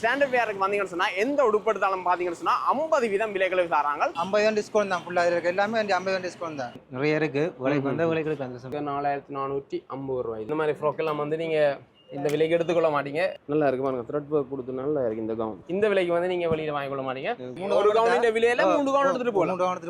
Standard வேருக்கு வந்தீங்கன்னு சொன்னா எந்த உடுப்படுத்தாலும் பாத்தீங்கன்னு சொன்னா 50 வீதம் விலைகளை தராங்க. 50 டிஸ்கவுண்ட் தான் ஃபுல்லா இருக்கு. எல்லாமே 50 டிஸ்கவுண்ட் தான். நிறைய இருக்கு. விலைக்கு வந்த விலைகளுக்கு அந்த 4450 ரூபாய். இந்த மாதிரி ஃப்ராக் எல்லாம் வந்து நீங்க இந்த விலைக்கு எடுத்துக்கொள்ள மாட்டீங்க. நல்லா இருக்கு பாருங்க, த்ரெட் ஒர்க் கொடுத்து நல்லா இருக்கு இந்த கவுன். இந்த விலைக்கு வந்து நீங்க வெளியில வாங்கி கொள்ள மாட்டீங்க. ஒரு கவுனின் விலையில 3 கவுன் எடுத்துட்டு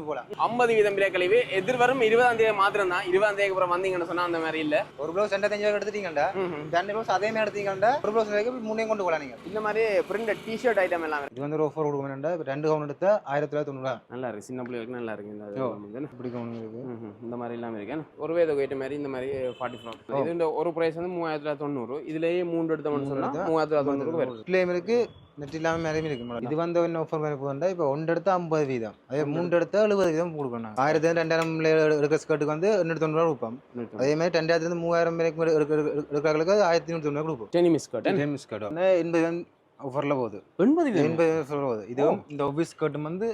போலாம். 50 வீதம் விலை கழிவு எதிர்வரும் 20ஆம் தேதி மாத்திரம் தான். 20ஆம் தேதிக்கு அப்புறம் வந்தீங்கன்னு சொன்னா அந்த மாதிரி இல்ல. ஒரு ப்ளவுஸ் 75 எடுத்துட்டீங்கடா, 2 ப்ளவுஸ் அதே மாதிரி எடுத்தீங்கடா, ஒரு ப்ளவுஸ் வரைக்கும் 3 கொண்டு போலாம் நீங்க. இந்த மாதிரி பிரிண்டட் டி-ஷர்ட் ஐட்டம் எல்லாம் இது வந்து ஒரு ஆஃபர் கொடுக்கணும்டா. 2 கவுன் எடுத்தா 1990. நல்லா இருக்கு. சின்ன பிள்ளைகளுக்கு நல்லா இருக்கு இந்த இப்படி கவுன் இருக்கு. இந்த மாதிரி எல்லாம் இருக்கு. ஒரு வேத ஐட்டம் மாதிரி இந்த மாதிரி 40 ஃப்ராக். இது இந்த ஒரு பிரைஸ் வந்து 3990. இதுலயே 3 எடுத்து சொன்னா 3990 வரும். கிளைம் இருக்கு, நெட் இல்லாம மேலேயும் இருக்கு. இது வந்து என்ன ஆஃபர் மாதிரி போகுதுண்டா, இப்போ 1 எடுத்தா 50 வீதம், அதே 3 எடுத்தா 70 வீதம் கொடுக்கணும். 1000 2000 எடுக்கிற ஸ்கர்ட்டுக்கு வந்து 290 ரூபா கொடுப்போம். அதே மாதிரி 2000 3000 எடுக்கிறவங்களுக்கு 1390 கொடுப்போம். டெனிம் ஸ்கர்ட் 80 ஆஃபர்ல போகுது. 80 போகுது. இதுவும் இந்த ஆஃபீஸ் ஸ்கர்ட் வந்து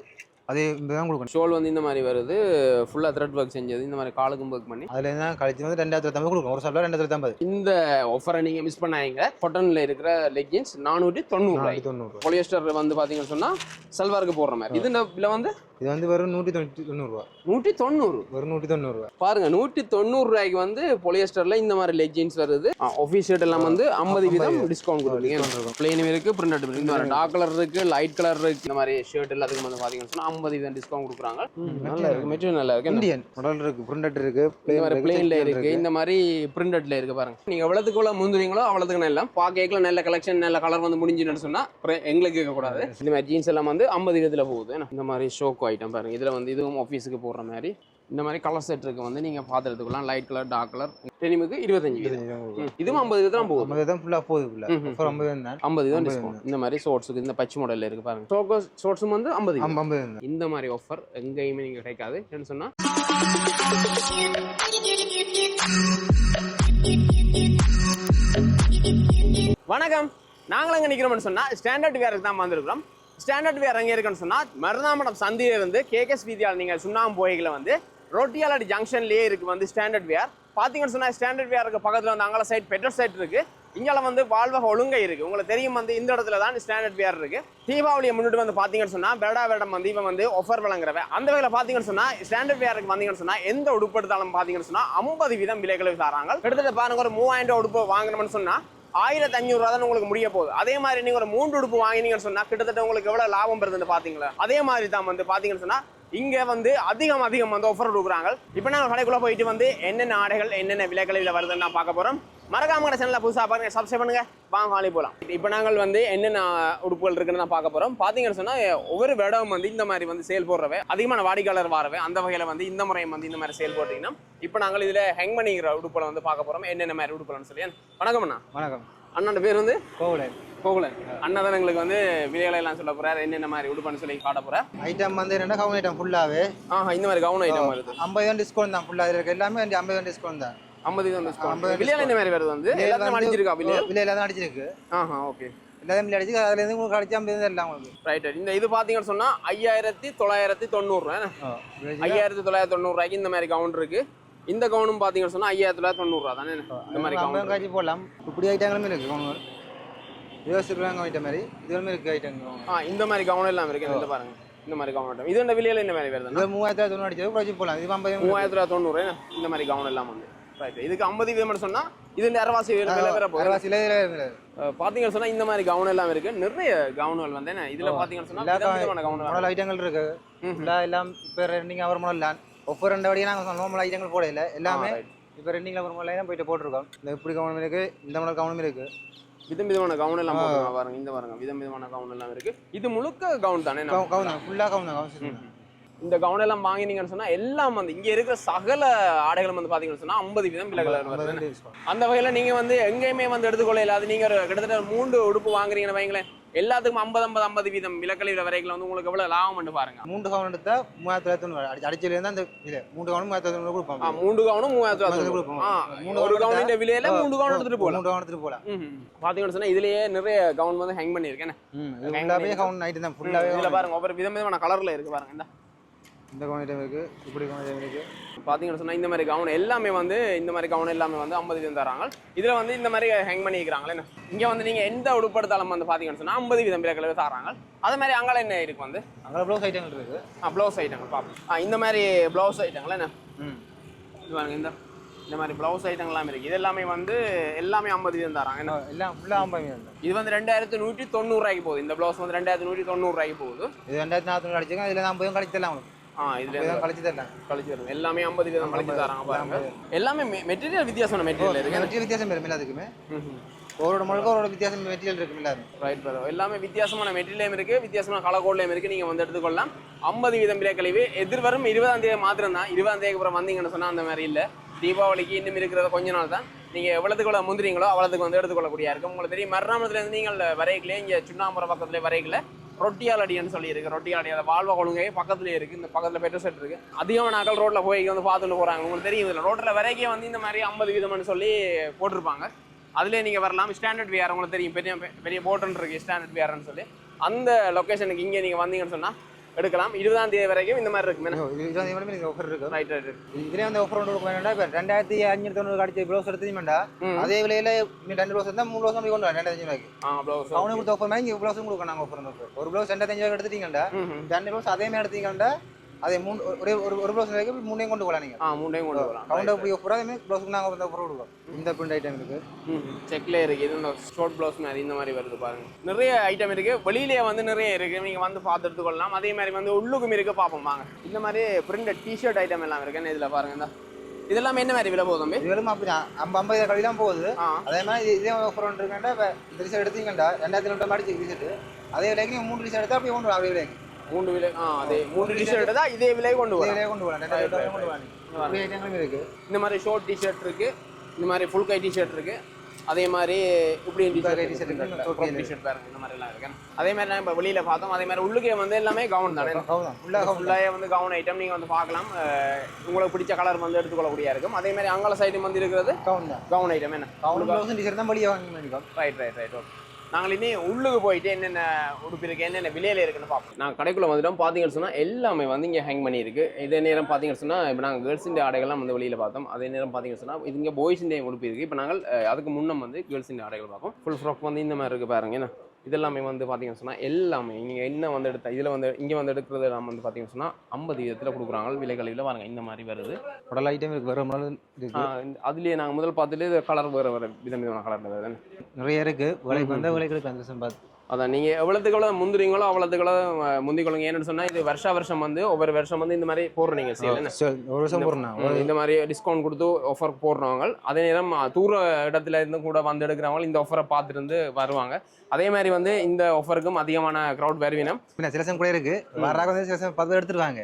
அதே தான் கொடுக்கணும். ஷோல் வந்து இந்த மாதிரி வருது, ஃபுல்லா த்ரெட் ஒர்க் செஞ்சது, இந்த மாதிரி காலுக்கும் ஒர்க் பண்ணி அதுல தான் கழிச்சு வந்து 2050 கொடுக்கும். ஒரு சாப்பிட 2050. இந்த ஆஃபரை நீங்க மிஸ் பண்ணாங்க. காட்டன்ல இருக்கிற லெகின்ஸ் 490. பாலியஸ்டர் வந்து பாத்தீங்கன்னு சொன்னா சல்வாருக்கு போடுற மாதிரி. இது விலை வந்து இது வந்து வெறும் 190 ரூபா. 190 வெறும் 190 ரூபா. பாருங்க, 190 ரூபாய்க்கு வந்து பாலியஸ்டர்ல இந்த மாதிரி லெகின்ஸ் வருது. ஆஃபீஸ் ஷர்ட் எல்லாம் வந்து 50 வீதம் டிஸ்கவுண்ட் கொடுக்குறீங்க. பிளெயின் இருக்கு, பிரிண்டட் இருக்கு, இந்த மாதிரி டார்க் கலர் இருக்கு, லைட் கலர் இருக்கு. இந்த மாதிரி ஷர்ட் எல்லாத்துக்கும் வந்து பாத்தீங்கன்னு சொன்னா 50 வீதம் டிஸ்கவுண்ட் கொடுக்குறாங்க. நல்லா இருக்கு, மெட்டீரியல் நல்லா இருக்கு. இந்தியன் மாடல் இருக்கு, பிரிண்டட் இருக்கு, இந்த மாதிரி பிளெயின்ல இருக்கு, இந்த மாதிரி பிரிண்டட்ல இருக்கு. பாருங்க, நீங்க எவ்வளவுக்குள்ள முந்துறீங்களோ அவ்வளவுக்கு நல்லா பாக்கல நல்ல கலெக்ஷன், நல்ல கலர் வந்து முடிஞ்சுன்னு சொன்னா எங்களுக்கு கேட்க கூடாது. இந்த மாதிரி ஜீன்ஸ் எல்லாம் வந்து 50 வீதத்துல போகுது. இந்த மாதிரி ஷோக்கோ ஐட்டம் பாருங்க. இதுல வந்து இதுவும் ஆஃபீஸுக்கு போடுற மாதிரி இந்த மாதிரி கலர் செட் இருக்கு. வந்து நீங்க பார்த்து எடுத்துக்கலாம். Light colour, dark colour. டெனிமுக்கு 25 வீதம், இதுவும் 50 வீதம் தான் போகுது. 50 தான் ஃபுல்லா போகுது. ஃபுல்லா 50 தான் டிஸ்கவுண்ட். இந்த மாதிரி ஷார்ட்ஸ்க்கு இந்த பச்சை மாடல்ல இருக்கு பாருங்க. ஷோக்கோ ஷார்ட்ஸும் வந்து 50. இந்த மாதிரி ஆஃபர் எங்கேயுமே நீங்க கிடைக்காது. என்ன சொன்னா வணக்கம், நாங்கள் எங்க நிக்கிறோம்னு சொன்னா ஸ்டாண்டர்ட் வேருக்கு தான் வந்திருக்கிறோம். ஸ்டாண்டர்ட் வேர் எங்கே இருக்குன்னு சொன்னால் மருதாமடம் சந்தியிலிருந்து கேகேஎஸ் வீதியால் நீங்கள் சுண்ணாம்பு போய்களை வந்து ரொட்டியாலடி ஜங்ஷன்லேயே இருக்குது வந்து ஸ்டாண்டர்ட் வேர். பார்த்தீங்கன்னு சொன்னால் ஸ்டாண்டர்ட் வேருக்கு பக்கத்தில் வந்து அங்கே சைட் பெட்ரோல் சைட் இருக்குது. இங்கே வந்து வாழ்வக ஒழுங்கை இருக்குது. உங்களுக்கு தெரியும் வந்து இந்த இடத்துல தான் ஸ்டாண்டர்ட் வேர் இருக்குது. தீபாவளியை முன்னிட்டு வந்து பார்த்தீங்கன்னு சொன்னால் வேடம் வந்து இவன் வந்து ஆஃபர் வழங்குறவன். அந்த வகையில் பார்த்தீங்கன்னு சொன்னால் ஸ்டாண்டர்ட் வேருக்கு வந்தீங்கன்னு சொன்னால் எந்த உடுப்பு எடுத்தாலும் பார்த்தீங்கன்னு சொன்னால் 50 வீதம் விலைகளை தராங்க. கிட்டத்தட்ட பாருங்க, ஒரு 3000 உடுப்பு வாங்கணும்னு சொன்னால் 1500 ரூபா தான் உங்களுக்கு முடிய போகுது. அதே மாதிரி நீங்க ஒரு 3 உடுப்பு வாங்கினீங்கன்னு சொன்னா கிட்டத்தட்ட உங்களுக்கு எவ்வளவு லாபம் வருதுன்னு பாத்தீங்களா? அதே மாதிரி தான் வந்து பாத்தீங்கன்னு சொன்னா இங்க வந்து அதிகம் வந்து ஆஃபர் கொடுக்குறாங்க. இப்போ நாங்கள் கடைக்குள்ள போயிட்டு வந்து என்னென்ன ஆடைகள் என்னென்ன விலைகளில் வருதுன்னு நான் பார்க்க போறோம். மறக்காம சேனல்ல புதுசாக பாருங்க, சப்ஸ்கிரைப் பண்ணுங்க, வாங்க காலி போகலாம். இப்போ நாங்கள் வந்து என்னென்ன உடுப்புகள் இருக்குன்னு நான் பார்க்க போறோம். பாத்தீங்கன்னு சொன்னா ஒவ்வொரு இடம் வந்து இந்த மாதிரி வந்து சேல் போடுறவே, அதிகமான வாடிக்கையாளர் வரவே, அந்த வகையில வந்து இந்த முறையும் வந்து இந்த மாதிரி சேல் போட்டீங்கன்னா இப்போ நாங்கள் இதுல ஹேங் பண்ணிக்கிற உடுப்புகளை வந்து பார்க்க போறோம். என்னென்ன மாதிரி உடுப்புகள்னு சொல்லி. வணக்கம் அண்ணா. வணக்கம். அண்ணோட பேர் வந்து கோகுலன். அண்ணா தான் எங்களுக்கு வந்து விலைகளை எல்லாம் சொல்ல போறாரு, என்னென்ன மாதிரி உடுப்புன்னு சொல்லி காட்ட போறாரு. ஐட்டம் வந்து என்ன கவுன் ஐட்டம் ஃபுல்லாவே. இந்த மாதிரி கவுன் ஐட்டம் வருது. 50 டிஸ்கவுண்ட் தான் ஃபுல்லா இருக்கு. எல்லாமே 50 டிஸ்கவுண்ட் தான். 50 டிஸ்கவுண்ட். விலையில என்ன மாதிரி வருது வந்து எல்லாரும் அடிச்சிருக்கா? விலையில தான் அடிச்சிருக்கு. ஓகே. எல்லாரும் விலை அடிச்சு அதுல இருந்து உங்களுக்கு அடிச்சு 50 எல்லாம் உங்களுக்கு. ரைட். இந்த இது பாத்தீங்கன்னு சொன்னா 5990 ரூபாய். 5990 ரூபாய்க்கு இந்த மாதிரி கவுன் இருக்கு. இந்த கவுனும் பாத்தீங்கன்னு சொன்னா 5990 ரூபா தானே. இந்த மாதிரி கவுன் காட்சி போடலாம். இப்படி ஐட்டங்களும் இருக்கு. கவுன் யோசிக்கிறாங்க ஐட்டம் மாதிரி இதுவுமே இருக்கு ஐட்டம். இந்த மாதிரி கவுன் எல்லாம் இருக்கு. இந்த பாருங்க, இந்த மாதிரி கவுன் ஐட்டம். இது இந்த விலையில இந்த மாதிரி வருது. 3090 அடிச்சது காட்சி போடலாம். இது 3090 இந்த மாதிரி கவுன் எல்லாம் வந்து. ரைட். இதுக்கு 50 வீதம் சொன்னா இது இந்த அரவாசி விலை வேற போகுது. அரவாசில பாத்தீங்கன்னு சொன்னா இந்த மாதிரி கவுன் எல்லாம் இருக்கு. நிறைய கவுன்கள் வந்து என்ன இதுல பாத்தீங்கன்னு சொன்னா விதமான கவுன் மாடல் ஐட்டங்கள் இருக்கு. எல்லாம் இப்ப ரெண்டிங் அவர் மாடல் தான். ஒவ்வொரு 2 வழியா நாங்கள் நார்மல் ஐட்டங்கள் போடல. எல்லாமே இப்போ ரெண்டிங்கில் ஒரு மாடல் தான் போயிட்டு போட்டிருக்கோம். இந்த இப்படி கவுனும் இருக்கு, இந்த மாடல் கவுனும் இருக்கு. விதமான கவுன் எல்லாம் பாருங்க. இந்த பாருங்க, விதமான கவுன் எல்லாம் இருக்கு. இது முழுக்க கவுன் தானே? கவுன் தான், ஃபுல்லா கவுன் தான். இந்த கவுன் எல்லாம் வாங்கினீங்கன்னு சொன்னா எல்லாம் வந்து இங்க இருக்கிற சகல ஆடைகளும் வந்து பாத்தீங்கன்னு சொன்னா 50 வீதம் விலைகள். அந்த வகையில நீங்க வந்து எங்கேயுமே வந்து எடுத்துக்கொள்ள இல்லாது. நீங்க கிட்டத்தட்ட 3 உடுப்பு வாங்குறீங்கன்னு வைங்களேன், எல்லாத்துக்கும் 50 வீதம் விலக்கழிவு வரைக்கும் வந்து உங்களுக்கு எவ்வளவு லாபம் பண்ணி பாருங்க. 3 கவுன் எடுத்தா 3990 அடிச்சல இருந்தா அந்த விலை 3 கவுன் 3990 கொடுப்பாங்க. 3 கவுனும் 3990 கொடுப்பாங்க. ஒரு கவுனின் விலையில 3 கவுன் எடுத்துட்டு போலாம். 3 கவுன் எடுத்துட்டு போலாம். பாத்தீங்கன்னு சொன்னா இதுலயே நிறைய கவுன் வந்து ஹேங் பண்ணிருக்கேன். எல்லாமே கவுன் ஐட்டம் தான் ஃபுல்லாவே. இதுல பாருங்க ஒவ்வொரு விதமான கலர்ல இருக்கு பாருங்க. இந்த இந்த கவுன் ஐட்டம் இருக்கு, இப்படி கவுன் ஐட்டம் இருக்கு. பார்த்தீங்கன்னு சொன்னால் இந்த மாதிரி கவுன் எல்லாமே வந்து இந்த மாதிரி கவுன் எல்லாமே வந்து 50 வீதம் தராங்க. இதில் வந்து இந்த மாதிரி ஹேங் பண்ணிக்கிறாங்களே. இங்கே வந்து நீங்கள் எந்த உடுப்படுத்தாலும் வந்து பார்த்தீங்கன்னு சொன்னால் 50 வீதம் விலைகளை தராங்க. அது மாதிரி அங்கே என்ன இருக்கு வந்து அங்கே ப்ளவுஸ் ஐட்டங்கள் இருக்கு. ப்ளவுஸ் ஐட்டங்கள் பார்ப்போம். இந்த மாதிரி ப்ளவுஸ் ஐட்டங்கள் என்ன இது பாருங்க. இந்த மாதிரி ப்ளவுஸ் ஐட்டங்கள்லாம் இருக்குது. இது எல்லாமே வந்து எல்லாமே 50 வீதம் தராங்க. என்ன எல்லாம் ஃபுல்லாக 50 வீதம் தான். இது வந்து 2190 ரூபாய்க்கு போகுது. இந்த ப்ளவுஸ் வந்து 2190 ரூபாய்க்கு போகுது. இது 2400 கழிச்சுங்க. இதில் 50 கழிச்சு தரலாம் உங்களுக்கு. இதுல கழிச்சு தரலாம். கழிச்சு தரும். எல்லாமே 50 வீதம் கழிச்சு தராங்க பாருங்க. எல்லாமே மெட்டீரியல் வித்தியாசமான மெட்டீரியல் இருக்கு. மெட்டீரியல் வித்தியாசம் இருக்கு எல்லாத்துக்குமே. ஒரு முழுக்க ஒரு வித்தியாசம் மெட்டீரியல் இருக்கு எல்லாரும். Right brother. எல்லாமே வித்தியாசமான மெட்டீரியலும் இருக்கு, வித்தியாசமான கலர் கோட்லையும் இருக்கு. நீங்க வந்து எடுத்துக்கொள்ளலாம். 50 வீதம் விலை கழிவு எதிர்வரும் 20ஆம் தேதி மாத்திரம் தான். 20ஆம் தேதிக்கு அப்புறம் வந்தீங்கன்னு சொன்னா அந்த மாதிரி இல்லை. தீபாவளிக்கு இன்னும் இருக்கிறத கொஞ்ச நாள் தான். நீங்க எவ்வளவுக்குள்ள முந்திரீங்களோ அவ்வளவுக்கு வந்து எடுத்துக்கொள்ளக்கூடிய இருக்கும். உங்களுக்கு தெரியும் மரணத்துல இருந்து நீங்கள் வரைக்கல இங்க சுண்ணாம்புரம் பக்கத்துல வரைக்கல ரொட்டியாலடின்னு சொல்லி இருக்கு. ரொட்டியாலடி அந்த வாழ்வா கொழுங்கை பக்கத்துலேயே இருக்கு. இந்த பக்கத்துல பெட்ரோல் செட் இருக்கு. அதிகமான நாட்கள் ரோட்ல போய் வந்து பார்த்துட்டு போறாங்க. உங்களுக்கு தெரியும் இதில் ரோட்ல வரைக்கே வந்து இந்த மாதிரி 50 வீதம்னு சொல்லி போட்டிருப்பாங்க. அதுலேயே நீங்கள் வரலாம். ஸ்டாண்டர்ட் விஆர் உங்களுக்கு தெரியும், பெரிய பெரிய போர்டுன்னு இருக்கு ஸ்டாண்டர்ட் விஆர்னு சொல்லி. அந்த லொக்கேஷனுக்கு இங்கே நீங்கள் வந்தீங்கன்னு சொன்னால் எடுக்கலாம். 20ஆம் தேதி வரைக்கும் இந்த மாதிரி இருக்கு. 20ஆம் தேதி ஆஃபர் இருக்கு. Right right. இதுலேயே வந்து ஆஃபர் ஒன்று வேணும்னா இப்போ 2590 அடிச்ச ப்ளவுஸ் எடுத்தீங்கடா அதே விலையில 2 ப்ளவுஸ் இருந்தால் 3 ப்ளவுஸ் கொண்டு வரலாம். 2500 ரூபாய்க்கு ப்ளவுஸ் அவனுக்கு கொடுத்த ஆஃபர் மாதிரி இங்கே ப்ளவுஸும் கொடுக்க நாங்கள் ஆஃபர். ஒரு ப்ளவுஸ் 2500 எடுத்துட்டீங்கடா 2 ப்ளவுஸ் அதே மாதிரி எடுத்தீங்கடா அதே ஒரு ப்ளவுஸ் வரைக்கும் 3 கொண்டு போகலாம். நீங்கள் 3 கொண்டு போகலாம். கவுண்டர் போய் ஆஃபர் அதே மாதிரி ப்ளவுஸுக்கு நாங்கள் வந்து ஆஃபர் கொடுக்குறோம். இந்த பிரிண்ட் ஐட்டம் இருக்கு. செக்ல இருக்கு. இது இந்த ஷார்ட் ப்ளவுஸ் மாதிரி இந்த மாதிரி வருது பாருங்க. நிறைய ஐட்டம் இருக்கு. வெளியிலேயே வந்து நிறைய இருக்கு. நீங்க வந்து பார்த்து எடுத்துக்கொள்ளலாம். அதே மாதிரி வந்து உள்ளுக்கும் இருக்கு. பார்ப்போம் வாங்க. இந்த மாதிரி பிரிண்ட் டிஷர்ட் ஐட்டம் எல்லாம் இருக்கு. இதுல பாருங்க. இந்த இதெல்லாம் என்ன மாதிரி விலை போகுது? இதுவும் அப்படிதான் 50 கழி தான் போகுது. அதே மாதிரி இதே ஆஃபர் ஒன்று இருக்குன்னா இப்போ இந்த டிஷர்ட் எடுத்தீங்கடா 2200 அடிச்சு டிஷர்ட் அதே விலைக்கு நீங்கள் 3 டிஷர்ட் எடுத்தால் அப்படியே கொண்டு அதே விலைக்கு 3 விலை. அதே 3 டிஷர்ட் தான் இதே விலை கொண்டு வரலாம். இதே கொண்டு வரலாம். 2200 கொண்டு வரலாம். ஐட்டங்களும் இருக்கு. இந்த மாதிரி ஷார்ட் டிஷர்ட் இருக்கு. இந்த மாதிரி ஃபுல் கை டிஷர்ட் இருக்கு. அதே மாதிரி இப்படி டிஷர்ட் பாருங்க. இந்த மாதிரி எல்லாம் இருக்கு. அதே மாதிரி நான் இப்போ வெளியில பார்த்தோம். அதே மாதிரி உள்ளுக்கே வந்து எல்லாமே கவுன் தானே. ஃபுல்லாக வந்து கவுன் ஐட்டம் நீங்க வந்து பார்க்கலாம். உங்களுக்கு பிடிச்ச கலர் வந்து எடுத்துக்கொள்ளக்கூடிய இருக்கும். அதே மாதிரி அங்கல சைடு வந்து இருக்கிறது கவுன் ஐட்டம். என்ன கவுன் டிஷர்ட் தான் வெளியே வாங்கி. Right right right. ஓகே. நாங்கள் இனி உள்ளுக்கு போயிட்டு என்னென்ன உடுப்பு இருக்குது என்னென்ன விலையில இருக்குன்னு பார்ப்போம். நான் கடைக்குள்ளே வந்துட்டோம். பார்த்தீங்கன்னு சொன்னால் எல்லாமே வந்து இங்கே ஹேங் பண்ணியிருக்கு. இதே நேரம் பார்த்தீங்கன்னு சொன்னால் இப்போ நாங்கள் கேர்ள்ஸின் ஆடைகள்லாம் வந்து வெளியில் பார்த்தோம். அதே நேரம் பார்த்தீங்கன்னு சொன்னால் இது இங்கே பாய்ஸின் உடுப்பு இருக்குது. இப்போ நாங்கள் அதுக்கு முன்னம் வந்து கேர்ள்ஸின் ஆடைகள் பார்ப்போம். ஃபுல் ஃப்ராக் வந்து இந்த மாதிரி இருக்குது பாருங்க. என்ன இதெல்லாமே வந்து பார்த்தீங்கன்னு சொன்னால் எல்லாமே நீங்கள் என்ன வந்து எடுத்த இதில் வந்து இங்கே வந்து எடுக்கிறது எல்லாம் வந்து பார்த்தீங்கன்னு சொன்னால் 50 வீதத்தில் கொடுக்குறாங்க. விலை கழிவில் பாருங்க. இந்த மாதிரி வருது. உடல் ஐட்டம் இருக்கு. வேறு அதுலேயே நாங்கள் முதல் பார்த்துட்டு கலர் வேறு விதமான கலரில் வருது. நிறைய இருக்கு. விலைக்கு வந்தால் விலைக்கு பார்த்து அதான் நீங்கள் எவ்வளோத்துக்கு எவ்வளோ முந்திரீங்களோ அவ்வளோத்துக்கு எவ்வளோ முந்திக்கொள்ளுங்க. ஏன்னு சொன்னால் இது வருஷம் வந்து ஒவ்வொரு வருஷம் வந்து இந்த மாதிரி போடுறீங்க. ஒரு வருஷம் போடுறோம். இந்த மாதிரி டிஸ்கவுண்ட் கொடுத்து ஆஃபர் போடுறவங்க அதே நேரம் தூர இடத்துல இருந்து கூட வந்து எடுக்கிறவங்க இந்த ஆஃபரை பார்த்துட்டு இருந்து வருவாங்க. அதே மாதிரி வந்து இந்த ஆஃபருக்கும் அதிகமான க்ரௌட் வருவினம். செலக்ஷன் கூட இருக்கு. வர்றாங்க வந்து செலக்ஷன் 10 எடுத்துருவாங்க.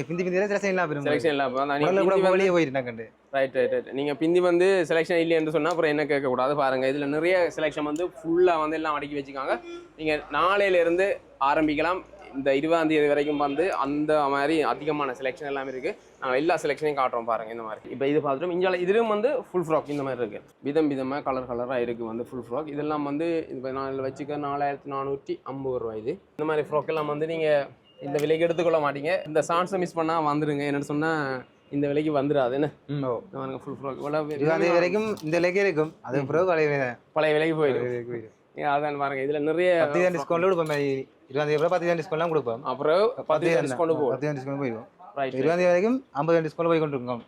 பிந்தி செலக்ஷன் இல்லாம செலக்ஷன் இல்லாம வெளியே போயிட்டு. Right right right. நீங்கள் பிந்தி வந்து செலெக்ஷன் இல்லைன்னு சொன்னால் அப்புறம் என்ன கேட்கக்கூடாது பாருங்க. இதில் நிறைய செலெக்ஷன் வந்து ஃபுல்லாக வந்து எல்லாம் அடுக்கி வச்சுக்காங்க. நீங்கள் நாளையிலேருந்து ஆரம்பிக்கலாம். இந்த 20ஆம் தேதி வரைக்கும் வந்து அந்த மாதிரி அதிகமான செலெக்ஷன் எல்லாமே இருக்குது. நாங்கள் எல்லா செலெக்ஷனையும் காட்டுறோம் பாருங்கள். இந்த மாதிரி இப்போ இது பார்த்துட்டோம். இங்கே இதுவும் வந்து ஃபுல் ஃப்ராக் இந்த மாதிரி இருக்குது. விதமாக கலராக இருக்குது வந்து ஃபுல் ஃப்ராக். இதெல்லாம் வந்து இப்போ நான் இதில் வச்சுக்க 4450 ரூபா. இது இந்த மாதிரி ஃப்ராக் எல்லாம் வந்து நீங்கள் இந்த விலைக்கு எடுத்துக்கொள்ள மாட்டீங்க. இந்த சான்ஸை மிஸ் பண்ணால் வந்துடுங்க. என்னென்னு சொன்னால் இந்த விலைக்கு வந்துடாது. என்ன ஃபுல் ஃப்ராக் வரைக்கும் இந்த விலைக்கு இருக்கும். அது பழைய விலைக்கு போயிடும். அதான் பாருங்க. இதுல நிறைய டிஸ்கவுண்ட் கொடுப்போம். 20 10 டிஸ்கவுண்ட்லாம் கொடுப்போம். அப்புறம் 10 டிஸ்கவுண்ட் போகும். 10 டிஸ்கவுண்ட் போயிடும். 20 வரைக்கும் 50 டிஸ்கவுண்ட் போய் கொண்டிருக்கோம்.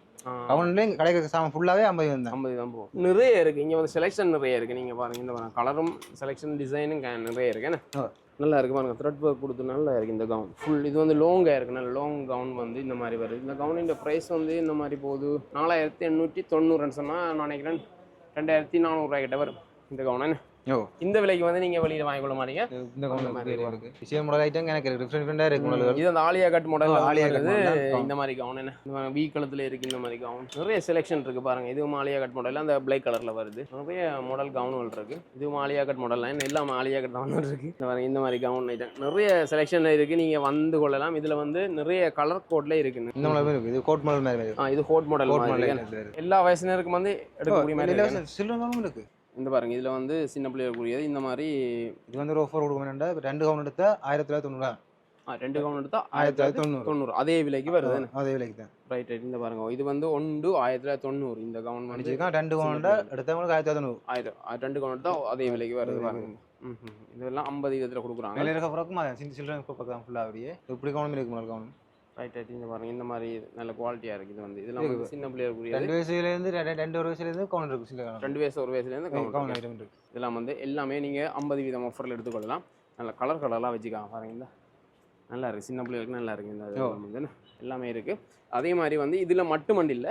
அவன்லையும் கடைக்கு சாமான் ஃபுல்லாகவே 50 தான் போகும். நிறைய இருக்கு. இங்கே வந்து செலெக்ஷன் நிறைய இருக்கு. நீங்க பாருங்க. இந்த கலரும் செலெக்ஷன் டிசைனும் நிறைய இருக்கு. என்ன நல்லா இருக்கு பாருங்க. த்ரெட் ஒர்க் கொடுத்து நல்லா இருக்கு. இந்த கவுன் ஃபுல் இது வந்து லாங்காக இருக்கு. நல்ல லாங் கவுன் வந்து இந்த மாதிரி வருது. இந்த கவுனின் ப்ரைஸ் வந்து இந்த மாதிரி போகுது. 4890 சொன்னால் நான் நினைக்கிறேன் 2400 ரூபாய் கிட்ட வரும் இந்த கவுன். இந்த விலைக்கு வந்து நீங்க வெளியில வாங்கி கொள்ள மாட்டீங்க. இந்த விஷயம் மாடல் ஐட்டம் எனக்கு டிஃபரெண்டா இருக்கு. இது அந்த Alia cut model. Alia cut இந்த மாதிரி கவுன். என்ன இந்த வீ கலத்துல இருக்கு. இந்த மாதிரி கவுன் நிறைய செலெக்ஷன் இருக்கு பாருங்க. இதுவும் ஆலியா கட் மாடல். அந்த பிளாக் கலர்ல வருது. நிறைய மாடல் கவுன்கள் இருக்கு. இதுவும் ஆலியா கட் மாடல். எல்லாம் ஆலியா கட் தான் இருக்கு. இந்த மாதிரி கவுன் ஐட்டம் நிறைய செலெக்ஷன் இருக்கு. நீங்க வந்து கொள்ளலாம். இதுல வந்து நிறைய கலர் கோட்ல இருக்கு. இந்த மாதிரி இருக்கு. இது கோட் மாடல் மாதிரி. இது கோட் மாடல் மாதிரி. எல்லா வயசினருக்கும் வந்து எடுக்கக்கூடிய மாதிரி சில்வர் இருக்கு. இந்த பாருங்க. இதுல வந்து சின்ன பிள்ளைகளுக்குரியது. இந்த மாதிரி இது வந்து ஒரு ஆஃபர் கொடுக்கணும்னா 2 கவுன் எடுத்தா 1990. 2 கவுன் எடுத்தா 1990 1990 அதே விலைக்கு வருது. அதே விலைக்கு தான். Right right. இந்த பாருங்க இது வந்து 1990 இந்த கவுன் வந்து அடிச்சிருக்கான் 2 கவுன்டா எடுத்தவங்களுக்கு 1990. 2 கவுன் எடுத்தா அதே விலைக்கு வருது பாருங்க. இதெல்லாம் 50 விதத்துல கொடுக்குறாங்க. மேலே இருக்க பிறக்கும் சில்ட்ரன் பக்கம் ஃபுல்லாக அப்படியே இப்படி கவுனும் இருக்கு முதல் கவுன். Right right. இந்த பாருங்க இந்த மாதிரி நல்ல குவாலிட்டியா இருக்கு. இது வந்து இதெல்லாம் வந்து சின்ன பிள்ளைகளுக்குரிய 2 வயசுலேருந்து 2 வயசுலேருந்து கவுன் இருக்கு சில 2 வயசு 1 வயசுலேருந்து கவுன் ஐட்டம் இருக்கு. இதெல்லாம் வந்து எல்லாமே நீங்கள் 50 வீதம் ஆஃபரில் எடுத்துக்கொள்ளலாம். நல்ல கலர்லாம் வச்சுக்காங்க பாருங்க. இந்த நல்லா இருக்குது, சின்ன பிள்ளைகளுக்கு நல்லா இருக்குது. இந்த வந்து எல்லாமே இருக்குது. அதே மாதிரி வந்து இதில் மட்டும் இல்லை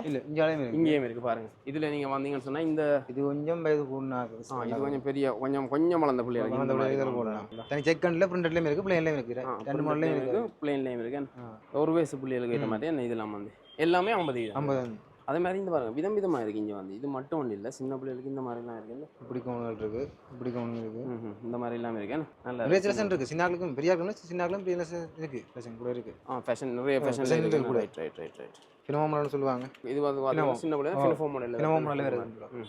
இங்கேயும் இருக்குது பாருங்கள். இதில் நீங்கள் வந்தீங்கன்னு சொன்னால் இந்த இது கொஞ்சம் வயது கூடனா இது கொஞ்சம் பெரிய கொஞ்சம் வளர்ந்த பிள்ளைகளுக்கு போடலாம். தனி செகண்டில் பிரிண்டட்லேயும் இருக்குது, பிளேன்லேயும் இருக்குது, 2 மாடல்லையும் இருக்குது, பிளேன்லேயும் இருக்குது. 1 வயசு பிள்ளைகளுக்கு ஏற்ற மாதிரி என்ன இதெல்லாம் வந்து எல்லாமே 50 வீதம். அதே மாதிரி இந்த பாருங்க விதம் விதமாக இருக்குது. இங்கே வந்து இது மட்டும் ஒன்றும் இல்லை, சின்ன பிள்ளைகளுக்கு இந்த மாதிரிலாம் இருக்குது. இப்படி கவுன்கள் இருக்குது, இப்படி கவுன் இருக்குது, இந்த மாதிரி எல்லாமே இருக்கு. நல்ல நிறைய செலக்ஷன் இருக்குது. சின்னாக்களுக்கும் பெரியாக்களும் பெரிய இருக்குது, ஃபேஷன் கூட இருக்குது. ஃபேஷன் நிறைய ஃபேஷன் இருக்குது. Right right right right. ஃபினோ மாடல்னு சொல்லுவாங்க. இது வந்து சின்ன பிள்ளை ஃபினோ மாடல். ஃபினோ மாடல் வருது.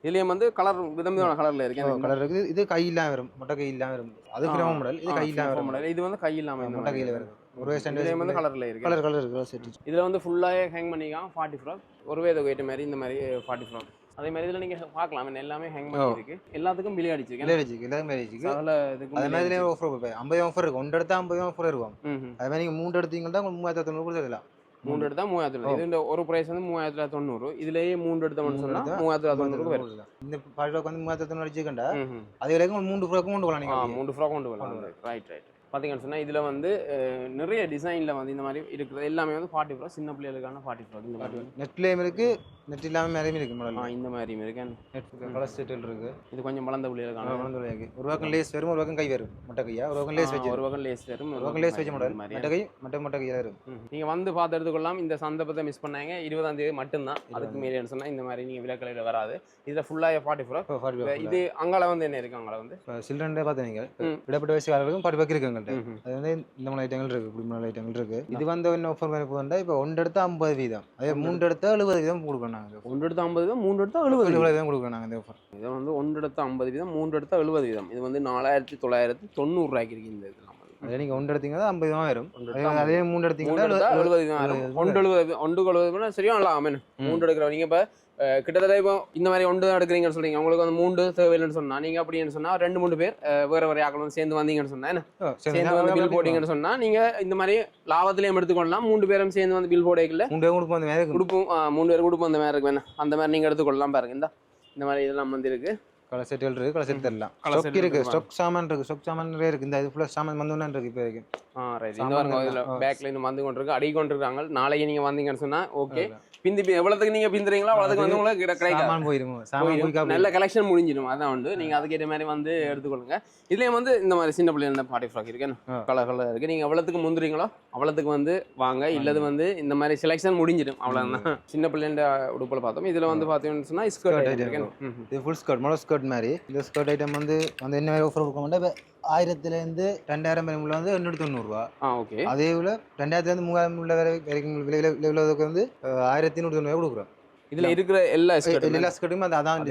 இதுலேயும் வந்து கலர் விதமான கலரில் இருக்குது. கலர் இருக்குது. இது கையிலாம் வரும், மொட்டை கையிலாம் வரும். அது ஃபினோ மாடல். இது கையிலாம் வரும். இது வந்து கையில்லாமல் மொட்டை கையில் வருது. ஒரு வயசு வந்து கலரில் இருக்குது. கலர் இருக்குது செட். இதில் வந்து ஃபுல்லாகவே ஹேங் பண்ணிக்கலாம். 40 ஃப்ராக் ஒரு வேத வெயிட் மாதிரி இந்த மாதிரி 40 ஃப்ராக். அதே மாதிரி இதில் நீங்கள் பார்க்கலாம் எல்லாமே ஹேங் பண்ணிருக்கு. எல்லாத்துக்கும் பில் அடிச்சிருக்கு. எல்லாமே அடிச்சிருக்கு. அதே மாதிரி ஆஃபர் 50 ஆஃபர் இருக்கும். 1 எடுத்தா 50 ஆஃபர் இருக்கும். அதே மாதிரி நீங்கள் 3 எடுத்தீங்கன்னா 3900 கொடுத்துடலாம். 3 எடுத்தா 3000. இது ஒரு பிரைஸ் வந்து 3990. இதுலயே 3 எடுத்தோம்னு சொன்னா 3990 வரும். இந்த 40 ஃப்ராக் வந்து 3900 அடிச்சிக்கண்டா அதே வரைக்கும் 3 ஃப்ராக் கொண்டு வரலாம். நீங்க 3 ஃப்ராக் கொண்டு வரலாம். Right right. பார்த்தீங்கன்னு சொன்னால் இதில் வந்து நிறைய டிசைனில் வந்து இந்த மாதிரி இருக்குது. எல்லாமே வந்து 40 ஃப்ராக், சின்ன பிள்ளைகளுக்கான 40 ஃப்ராக். இந்த மாதிரி நெட்லேயும் இருக்குது, நெட் இல்லாமல் மேலேயும் இருக்குது மாடல். இந்த மாதிரியும் இருக்கு. நெட் கலர் செட்டில் இருக்குது. இது கொஞ்சம் வளர்ந்த பிள்ளைகளுக்கான வளர்ந்த ஒரு பக்கம் லேஸ் வரும், ஒரு பக்கம் கை வரும். மொட்டை கையா ஒரு பக்கம் லேஸ் வச்சு, ஒரு பக்கம் லேஸ் வரும், ஒரு பக்கம் லேஸ் வச்ச மாடல். மொட்டை கை மொட்டை கையாக இருக்கும். நீங்கள் வந்து பார்த்து எடுத்துக்கொள்ளலாம். இந்த சந்தர்ப்பத்தை மிஸ் பண்ணாங்க. 20ஆம் தேதி மட்டும்தான். அதுக்கு மீறி சொன்னால் இந்த மாதிரி நீங்கள் விலக்கலையில் வராது. இதில் ஃபுல்லாக 40 ஃப்ராக். இது அங்கால வந்து என்ன இருக்குது? அங்கால வந்து சில்ட்ரன் பார்த்து நீங்கள் விடப்பட்ட வயசுக்காரர்களுக்கும் 40 ஃப்ராக் இருக்கு எங்கள்கிட்ட. அது வந்து இந்த மாதிரி ஐட்டங்கள் இருக்கு, இப்படி மாதிரி ஐட்டங்கள் இருக்கு. இது வந்து என்ன ஆஃபர் மாதிரி போகுதுன்னா இப்போ 1 எடுத்தா 50 வீதம், அதே 3 எடுத்தா 70 வீதம் கொடுக்கணும். நாங்கள் 1 எடுத்தா 50 வீதம், 3 எடுத்தா 70 வீதம் கொடுக்கணும். நாங்கள் இந்த ஆஃபர் இதை வந்து 1 எடுத்தா 50 வீதம், 3 எடுத்தா 70 வீதம். இது வந்து 4990 ரூபாய்க்கு இருக்கு. இந்த இதெல்லாம் அதே நீங்கள் 1 எடுத்தீங்கன்னா 50 வீதம் வரும். அதே 3 எடுத்தீங்கன்னா 70 வீதம் வரும். 1 சரியா இல்லை. ஆமாம் 3 எடுக்கிறோம். நீங்கள் இப்போ கிட்டத்தட்ட இப்போ இந்த மாதிரி 1 தான் எடுக்கிறீங்கன்னு சொல்றீங்க. உங்களுக்கு வந்து 3 தேவையில்லைன்னு சொன்னா நீங்க அப்படின்னு சொன்னா 2-3 பேர் வேற வேற ஆக்கள் வந்து சேர்ந்து வந்தீங்கன்னு சொன்னா என்ன சேர்ந்து வந்து பில் போட்டீங்கன்னு சொன்னா நீங்க இந்த மாதிரி லாபத்திலையும் எடுத்துக்கொள்ளலாம். 3 பேரும் சேர்ந்து வந்து பில் போடையில 3 பேர் கொடுப்போம். அந்த மாதிரி கொடுப்போம். 3 பேர் கொடுப்போம். அந்த மாதிரி இருக்கு வேணா அந்த மாதிரி நீங்க எடுத்துக்கொள்ளலாம். பாருங்க இந்த மாதிரி இதெல்லாம் வந்து இருக்கு. கலர் செட்டில் இருக்கு, கலர் செட் தரலாம். ஸ்டாக் இருக்கு, ஸ்டாக் சாமான் இருக்கு, ஸ்டாக் சாமான் நிறைய இருக்கு. இந்த இது ஃபுல்லா சாமான் வந்து இருக்கு இப்போ வரைக்கும். ரைட். இந்த பாருங்க இதுல பேக்ல இருந்து வந்து கொண்டிருக்கு, அடி கொண்டிருக்காங்க. நாளைக்கு நீங்க வந்தீங்கன்னு சொன்னா ஓகே. பிந்தி எவ்வளவுக்கு நீங்க பிந்துறீங்களோ அவ்வளவுக்கு வந்து உங்களுக்கு கிடைக்கும். நல்ல கலெக்ஷன் முடிஞ்சிடும். அதான் உண்டு. நீங்க அதுக்கேற்ற மாதிரி வந்து எடுத்துக்கொள்ளுங்க. இதுலயும் வந்து இந்த மாதிரி சின்ன பிள்ளைங்க 40 ஃப்ராக் இருக்கு, கலர் இருக்கு. நீங்க எவ்வளவுக்கு முந்துறீங்களோ அவ்வளவுக்கு வந்து வாங்க. இல்லது வந்து இந்த மாதிரி செலெக்ஷன் முடிஞ்சிடும். அவ்வளவுதான். சின்ன பிள்ளைங்க உடுப்புல பார்த்தோம். இதுல வந்து பாத்தீங்கன்னு சொன்னா ஸ்கர்ட் இருக்கு. இது ஃபுல் ஸ்கர்ட், மாடல் ஸ்கர்ட் மாதிரி. இந்த ஸ்கர்ட் ஐட்டம் வந்து என்ன மாதிரி ஆஃபர் கொடுக்க 1000லேருந்து 2000 வரை உள்ள வந்து 890 ரூபா. ஓகே. அதே போல 2000லேருந்து 3000 உள்ள வரைக்கும் விலைக்கு வந்து 1190 ரூபாய் கொடுக்குறோம். இதுல இருக்கிற எல்லா ஸ்கர்ட்டுமே அதான்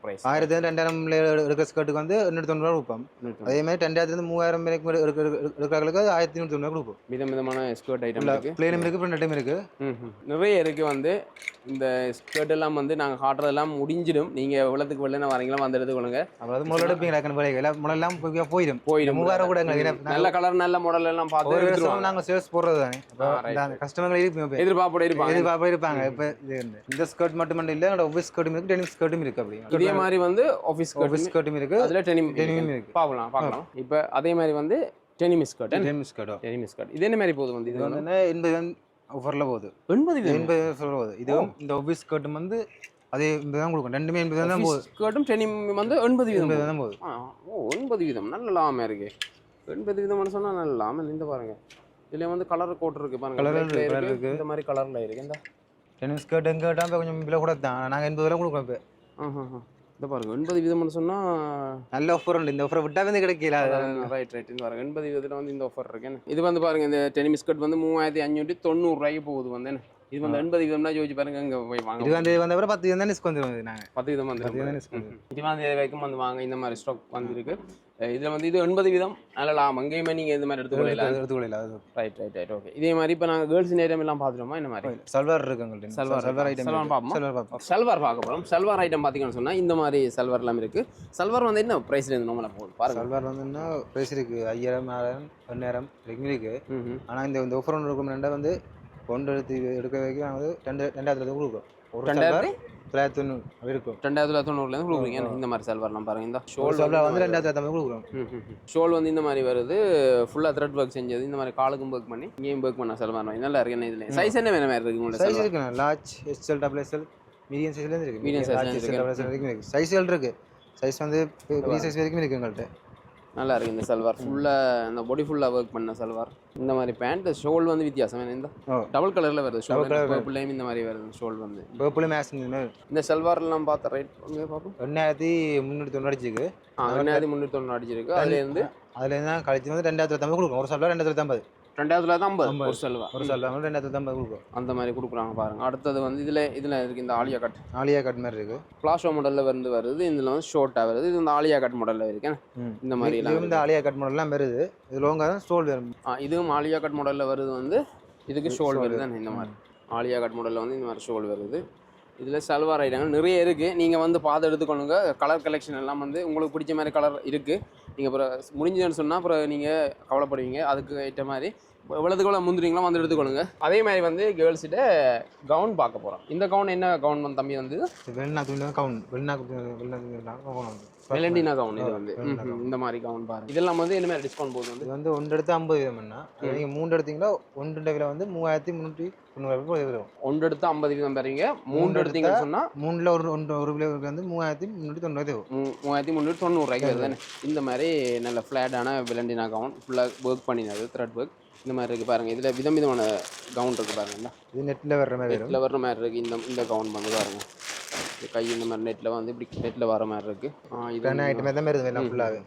பிரைஸ். 1000-2000 எடுக்கிற ஸ்கர்ட்டுக்கு வந்து 890 ரூபா கொடுப்போம். அதே மாதிரி 2000-3000 வரைக்கும் எடுக்கிறவங்களுக்கு 1190 ரூபாய் கொடுப்போம். விதமான ஸ்கர்ட் ஐட்டம் இருக்கு, பிளேனும் இருக்கு, பிரிண்டட்டும் இருக்கு, நிறைய இருக்கு. வந்து இந்த ஸ்கர்ட் எல்லாம் வந்து நாங்க காட்டுறதெல்லாம் முடிஞ்சிடும். நீங்க எவ்வளவுக்கு வெளில வரீங்களா வந்து எடுத்துக்கொள்ளுங்க. அதாவது முதல்ல எடுப்பீங்க, முதல்லாம் போயிடும் 3000 கூட. நல்ல கலர் நல்ல மாடல் எல்லாம் பார்த்து நாங்க சேல்ஸ் போடுறது தானே. கஸ்டமர்கள் எதிர்பார்ப்பு இருப்பாங்க. இப்ப இந்த ஸ்கர்ட் மட்டும் இல்ல, ஆஃபீஸ் ஸ்கர்ட்டும் இருக்கு, டெனிம் ஸ்கர்ட்டும் இருக்கு. அப்படி இதே மாதிரி வந்து ஆஃபீஸ் ஸ்கர்ட்டும் இருக்கு, அதுல டெனிம் இருக்கு. பார்க்கலாம். இப்போ அதே மாதிரி வந்து டெனிம் ஸ்கர்ட் இது என்ன மாதிரி போகுது? வந்து இது வந்து 80 ஆஃபர்ல போகுது. 80 ஆஃபர்ல போகுது. இதுவும் இந்த ஆஃபீஸ் ஸ்கர்ட்டும் வந்து அதே 80 தான் கொடுக்கும். ரெண்டுமே 80 தான் போகுது. ஸ்கர்ட்டும் டெனிம் வந்து 80 வீதம் தான் போகுது. 90 வீதம் நல்ல லாபம் இருக்கு. 80 வீதம்னு சொன்னா நல்ல லாபம். இந்த பாருங்க இதுல வந்து கலர் கோட் இருக்கு பாருங்க. கலர் இருக்கு, இந்த மாதிரி கலர்ல இருக்கு. இந்த டெனிம் ஸ்கர்ட் எங்கிட்ட கொஞ்சம் விலை கூட தான். நாங்கள் 80 ரூபா கொடுக்குறோம். இப்போ இந்த பாருங்க 80 வீதம்னு சொன்னா நல்ல ஆஃபர் உண்டு. இந்த ஆஃபர் விட்டா வந்து கிடைக்கல. ரைட். இந்த பாருங்க 80 வீதத்துல வந்து இந்த ஆஃபர் இருக்கு. இது வந்து பாருங்க இந்த டெனிம் ஸ்கர்ட் வந்து 3590 ரூபாய்க்கு போகுது. வந்து இது வந்து 80 வீதம்னா யோசிச்சு பாருங்க. இங்க போய் வாங்க. இது வந்து வந்த அப்புறம் 10 வீதம் தான் டிஸ்கவுண்ட் வந்து நாங்க 10 வீதம் வந்து 20 தேதி வரைக்கும் வந்து வாங்க. இந்த மாதிரி ஸ்டாக் வந்து இருக்கு. இதில் வந்து இது 80 வீதம் நல்லலாம் அங்கேயுமே நீங்கள் இந்த மாதிரி எடுத்துக்கொள்ளலாம். எடுத்துக்கொள்ளலாம். Right okay. இதே மாதிரி இப்போ நாங்கள் கேர்ள்ஸ் ஐட்டம் எல்லாம் பார்த்துட்டோமா இந்த மாதிரி சல்வார் இருக்கு எங்கள்கிட்ட. சல்வார் ஐட்டம் பார்ப்போம். சல்வார் பார்க்க போகிறோம். சல்வார் ஐட்டம் பார்த்தீங்கன்னு சொன்னால் இந்த மாதிரி சல்வார் எல்லாம் இருக்குது. சல்வார் வந்து என்ன ப்ரைஸ்ல இருந்து நம்மளை போகுது பாருங்க. சல்வார் வந்து ப்ரைஸ் இருக்கு 5000 6000 10,000 வரைக்கும் இருக்கு. ஆனால் இந்த ஆஃபர் ஒன்று இருக்கும் வந்து கொண்டு எடுக்க வைக்க நாங்கள் 2000 கொடுக்குறோம். ஒரு 2090 இருக்கும். 2090 கொடுக்குறீங்க. இந்த மாதிரி சல்வார்லாம் பாருங்க. இந்த ஷோல் வந்து 2000 கொடுக்குறோம். ஷோல் வந்து இந்த மாதிரி வருது. ஃபுல்லாக த்ரெட் ஒர்க் செஞ்சது. இந்த மாதிரி காலுக்கும் ஒர்க் பண்ணி இங்கேயும் ஒர்க் பண்ண சல்வார் நல்லா இருக்கு. என்ன இதில் சைஸ் என்ன வேணும் மாதிரி இருக்கு உங்களுக்கு? சைஸ் இருக்குண்ணா large XL double XL medium சைஸ்லேருந்து இருக்குது. மீடியம் சைஸ் வரைக்கும் இருக்குது. சைஸ்கள் இருக்குது. சைஸ் வந்து பெரிய சைஸ் வரைக்கும் இருக்குது எங்கள்கிட்ட. நல்லா இருக்குது இந்த சல்வார். ஃபுல்லாக இந்த பாடி ஃபுல்லாக ஒர்க் பண்ண சல்வார். இந்த மாதிரி பேண்ட் ஷோல் வந்து வித்தியாசம் இந்த டபுள் கலரில் வருது. ஷோல் பர்பிளையும் இந்த மாதிரி வருது. ஷோல் வந்து பர்பிள் மேட்ச். இந்த சல்வார்லாம் பார்த்தா ரேட் பார்ப்போம். 2390 அடிச்சிருக்கு. 2390 அடிச்சிருக்கு. அதுலேருந்து தான் கழிச்சு வந்து 2050 கொடுக்கும். ஒரு சல்வார் 2050. 2050 ஒரு சல்வார். 2050 கொடுக்கும். அந்த மாதிரி கொடுக்குறாங்க பாருங்க. அடுத்தது வந்து இதில் இருக்குது இந்த ஆலியா கட் மாதிரி இருக்குது. பிளாஷோ மாடலில் வருது. இதில் வந்து ஷோர்ட்டாக வருது. இது இந்த ஆலியா கட் மாடலில் இருக்கு. இந்த மாதிரி இந்த ஆலியா கட் மாடல்லாம் வருது. இது லோங்காக ஸ்டோல் வரும். இதுவும் ஆலியா கட் மாடலில் வருது. வந்து இதுக்கு ஷோல் வருது. இந்த மாதிரி ஆலியா கட் மாடலில் வந்து இந்த மாதிரி ஷோல் வருது. இதில் சல்வார் ஐட்டங்கள் நிறைய இருக்குது. நீங்கள் வந்து பார்த்து எடுத்துக்கொள்ளுங்க. கலர் கலெக்ஷன் எல்லாம் வந்து உங்களுக்கு பிடிச்ச மாதிரி கலர் இருக்குது. நீங்கள் அப்புறம் முடிஞ்சதுன்னு சொன்னால் அப்புறம் நீங்கள் கவலைப்படுவீங்க. அதுக்கு ஏற்ற மாதிரி எவ்வளோதுக்கு எவ்வளோ முந்திரிங்களோ வந்து எடுத்துக்கொள்ளுங்க. அதே மாதிரி வந்து கேர்ள்ஸ்கிட்ட கவுன் பார்க்க போகிறோம். இந்த கவுன் என்ன கவுன் வந்து தம்பி வந்து வெலண்டினா கவுன். இது வந்து இந்த மாதிரி கவுன் பாருங்க. இதெல்லாம் வந்து என்ன மாதிரி டிஸ்கவுண்ட் போகுது? வந்து வந்து 1 எடுத்து 50 வீதம்னா நீங்கள் 3 எடுத்தீங்கன்னா 1 விலை வந்து 3390 வரும். 1 எடுத்து 50 வீதம் தரீங்க. 3 எடுத்தீங்கன்னு சொன்னால் 3ல் ஒரு விலை வந்து 3390 வரும். 3390 ரூபாய்க்கு வருது. இந்த மாதிரி நல்ல ஃப்ளாட்டான வெலண்டினா கவுன் ஃபுல்லாக ஒர்க் பண்ணினது த்ரெட் ஒர்க் இந்த மாதிரி இருக்குது பாருங்கள். இதில் விதமான கவுன் இருக்குது பாருங்கள். இது நெட்டில் வர்ற மாதிரி இருக்குது. இந்த கவுன் வந்து பாருங்கள். கை இந்த மாதிரி நெட்டில் வந்து இப்படி நெட்டில் வர மாதிரி இருக்குது. இது ஐட்டமே தான் வருது. ஃபுல்லாகவே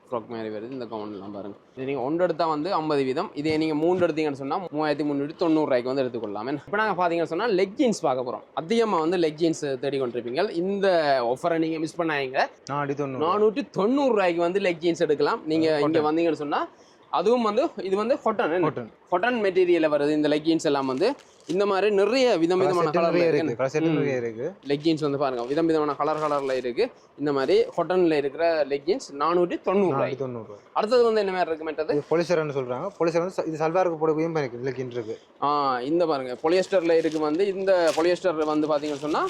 ஃப்ராக் மாதிரி வருது. இந்த கவுன்லாம் பாருங்கள். இது நீங்கள் 1 எடுத்தால் வந்து 50 வீதம். இதே நீங்கள் 3 எடுத்தீங்கன்னு சொன்னால் 3390 ரூபாய்க்கு வந்து எடுத்துக்கொள்ளலாம். இப்போ நாங்கள் பார்த்தீங்கன்னு சொன்னால் லெக் ஜீன்ஸ் பார்க்க போகிறோம். அதிகமாக வந்து லெக் ஜீன்ஸ் தேடி கொண்டிருப்பீங்க. இந்த ஆஃபரை நீங்கள் மிஸ் பண்ணாங்க. 490 ரூபாய்க்கு வந்து லெக் ஜீன்ஸ் எடுக்கலாம். நீங்கள் இங்கே வந்தீங்கன்னு சொன்னால் அதுவும் வந்து இது வந்து கொட்டன் மெட்டீரியலில் வருது. இந்த லெக்கின்ஸ் எல்லாம் வந்து இந்த மாதிரி நிறைய விதமான கலர் இருக்கு. லெக்கின்ஸ் வந்து பாருங்க விதமான கலர்ல இருக்கு. இந்த மாதிரி கொட்டன்ல இருக்கிற லெக்கின்ஸ் 490. அடுத்தது வந்து என்ன மாதிரி இருக்கு மெட்டது பொலிஸ்டர்னு சொல்றாங்க. பொலிஸ்டர் வந்து இது சல்வாருக்கு போடக்கூடிய லெக்கின் இருக்கு. இந்த பாருங்க பொலியஸ்டர்ல இருக்கு. வந்து இந்த பொலியஸ்டர் வந்து பாத்தீங்கன்னு சொன்னா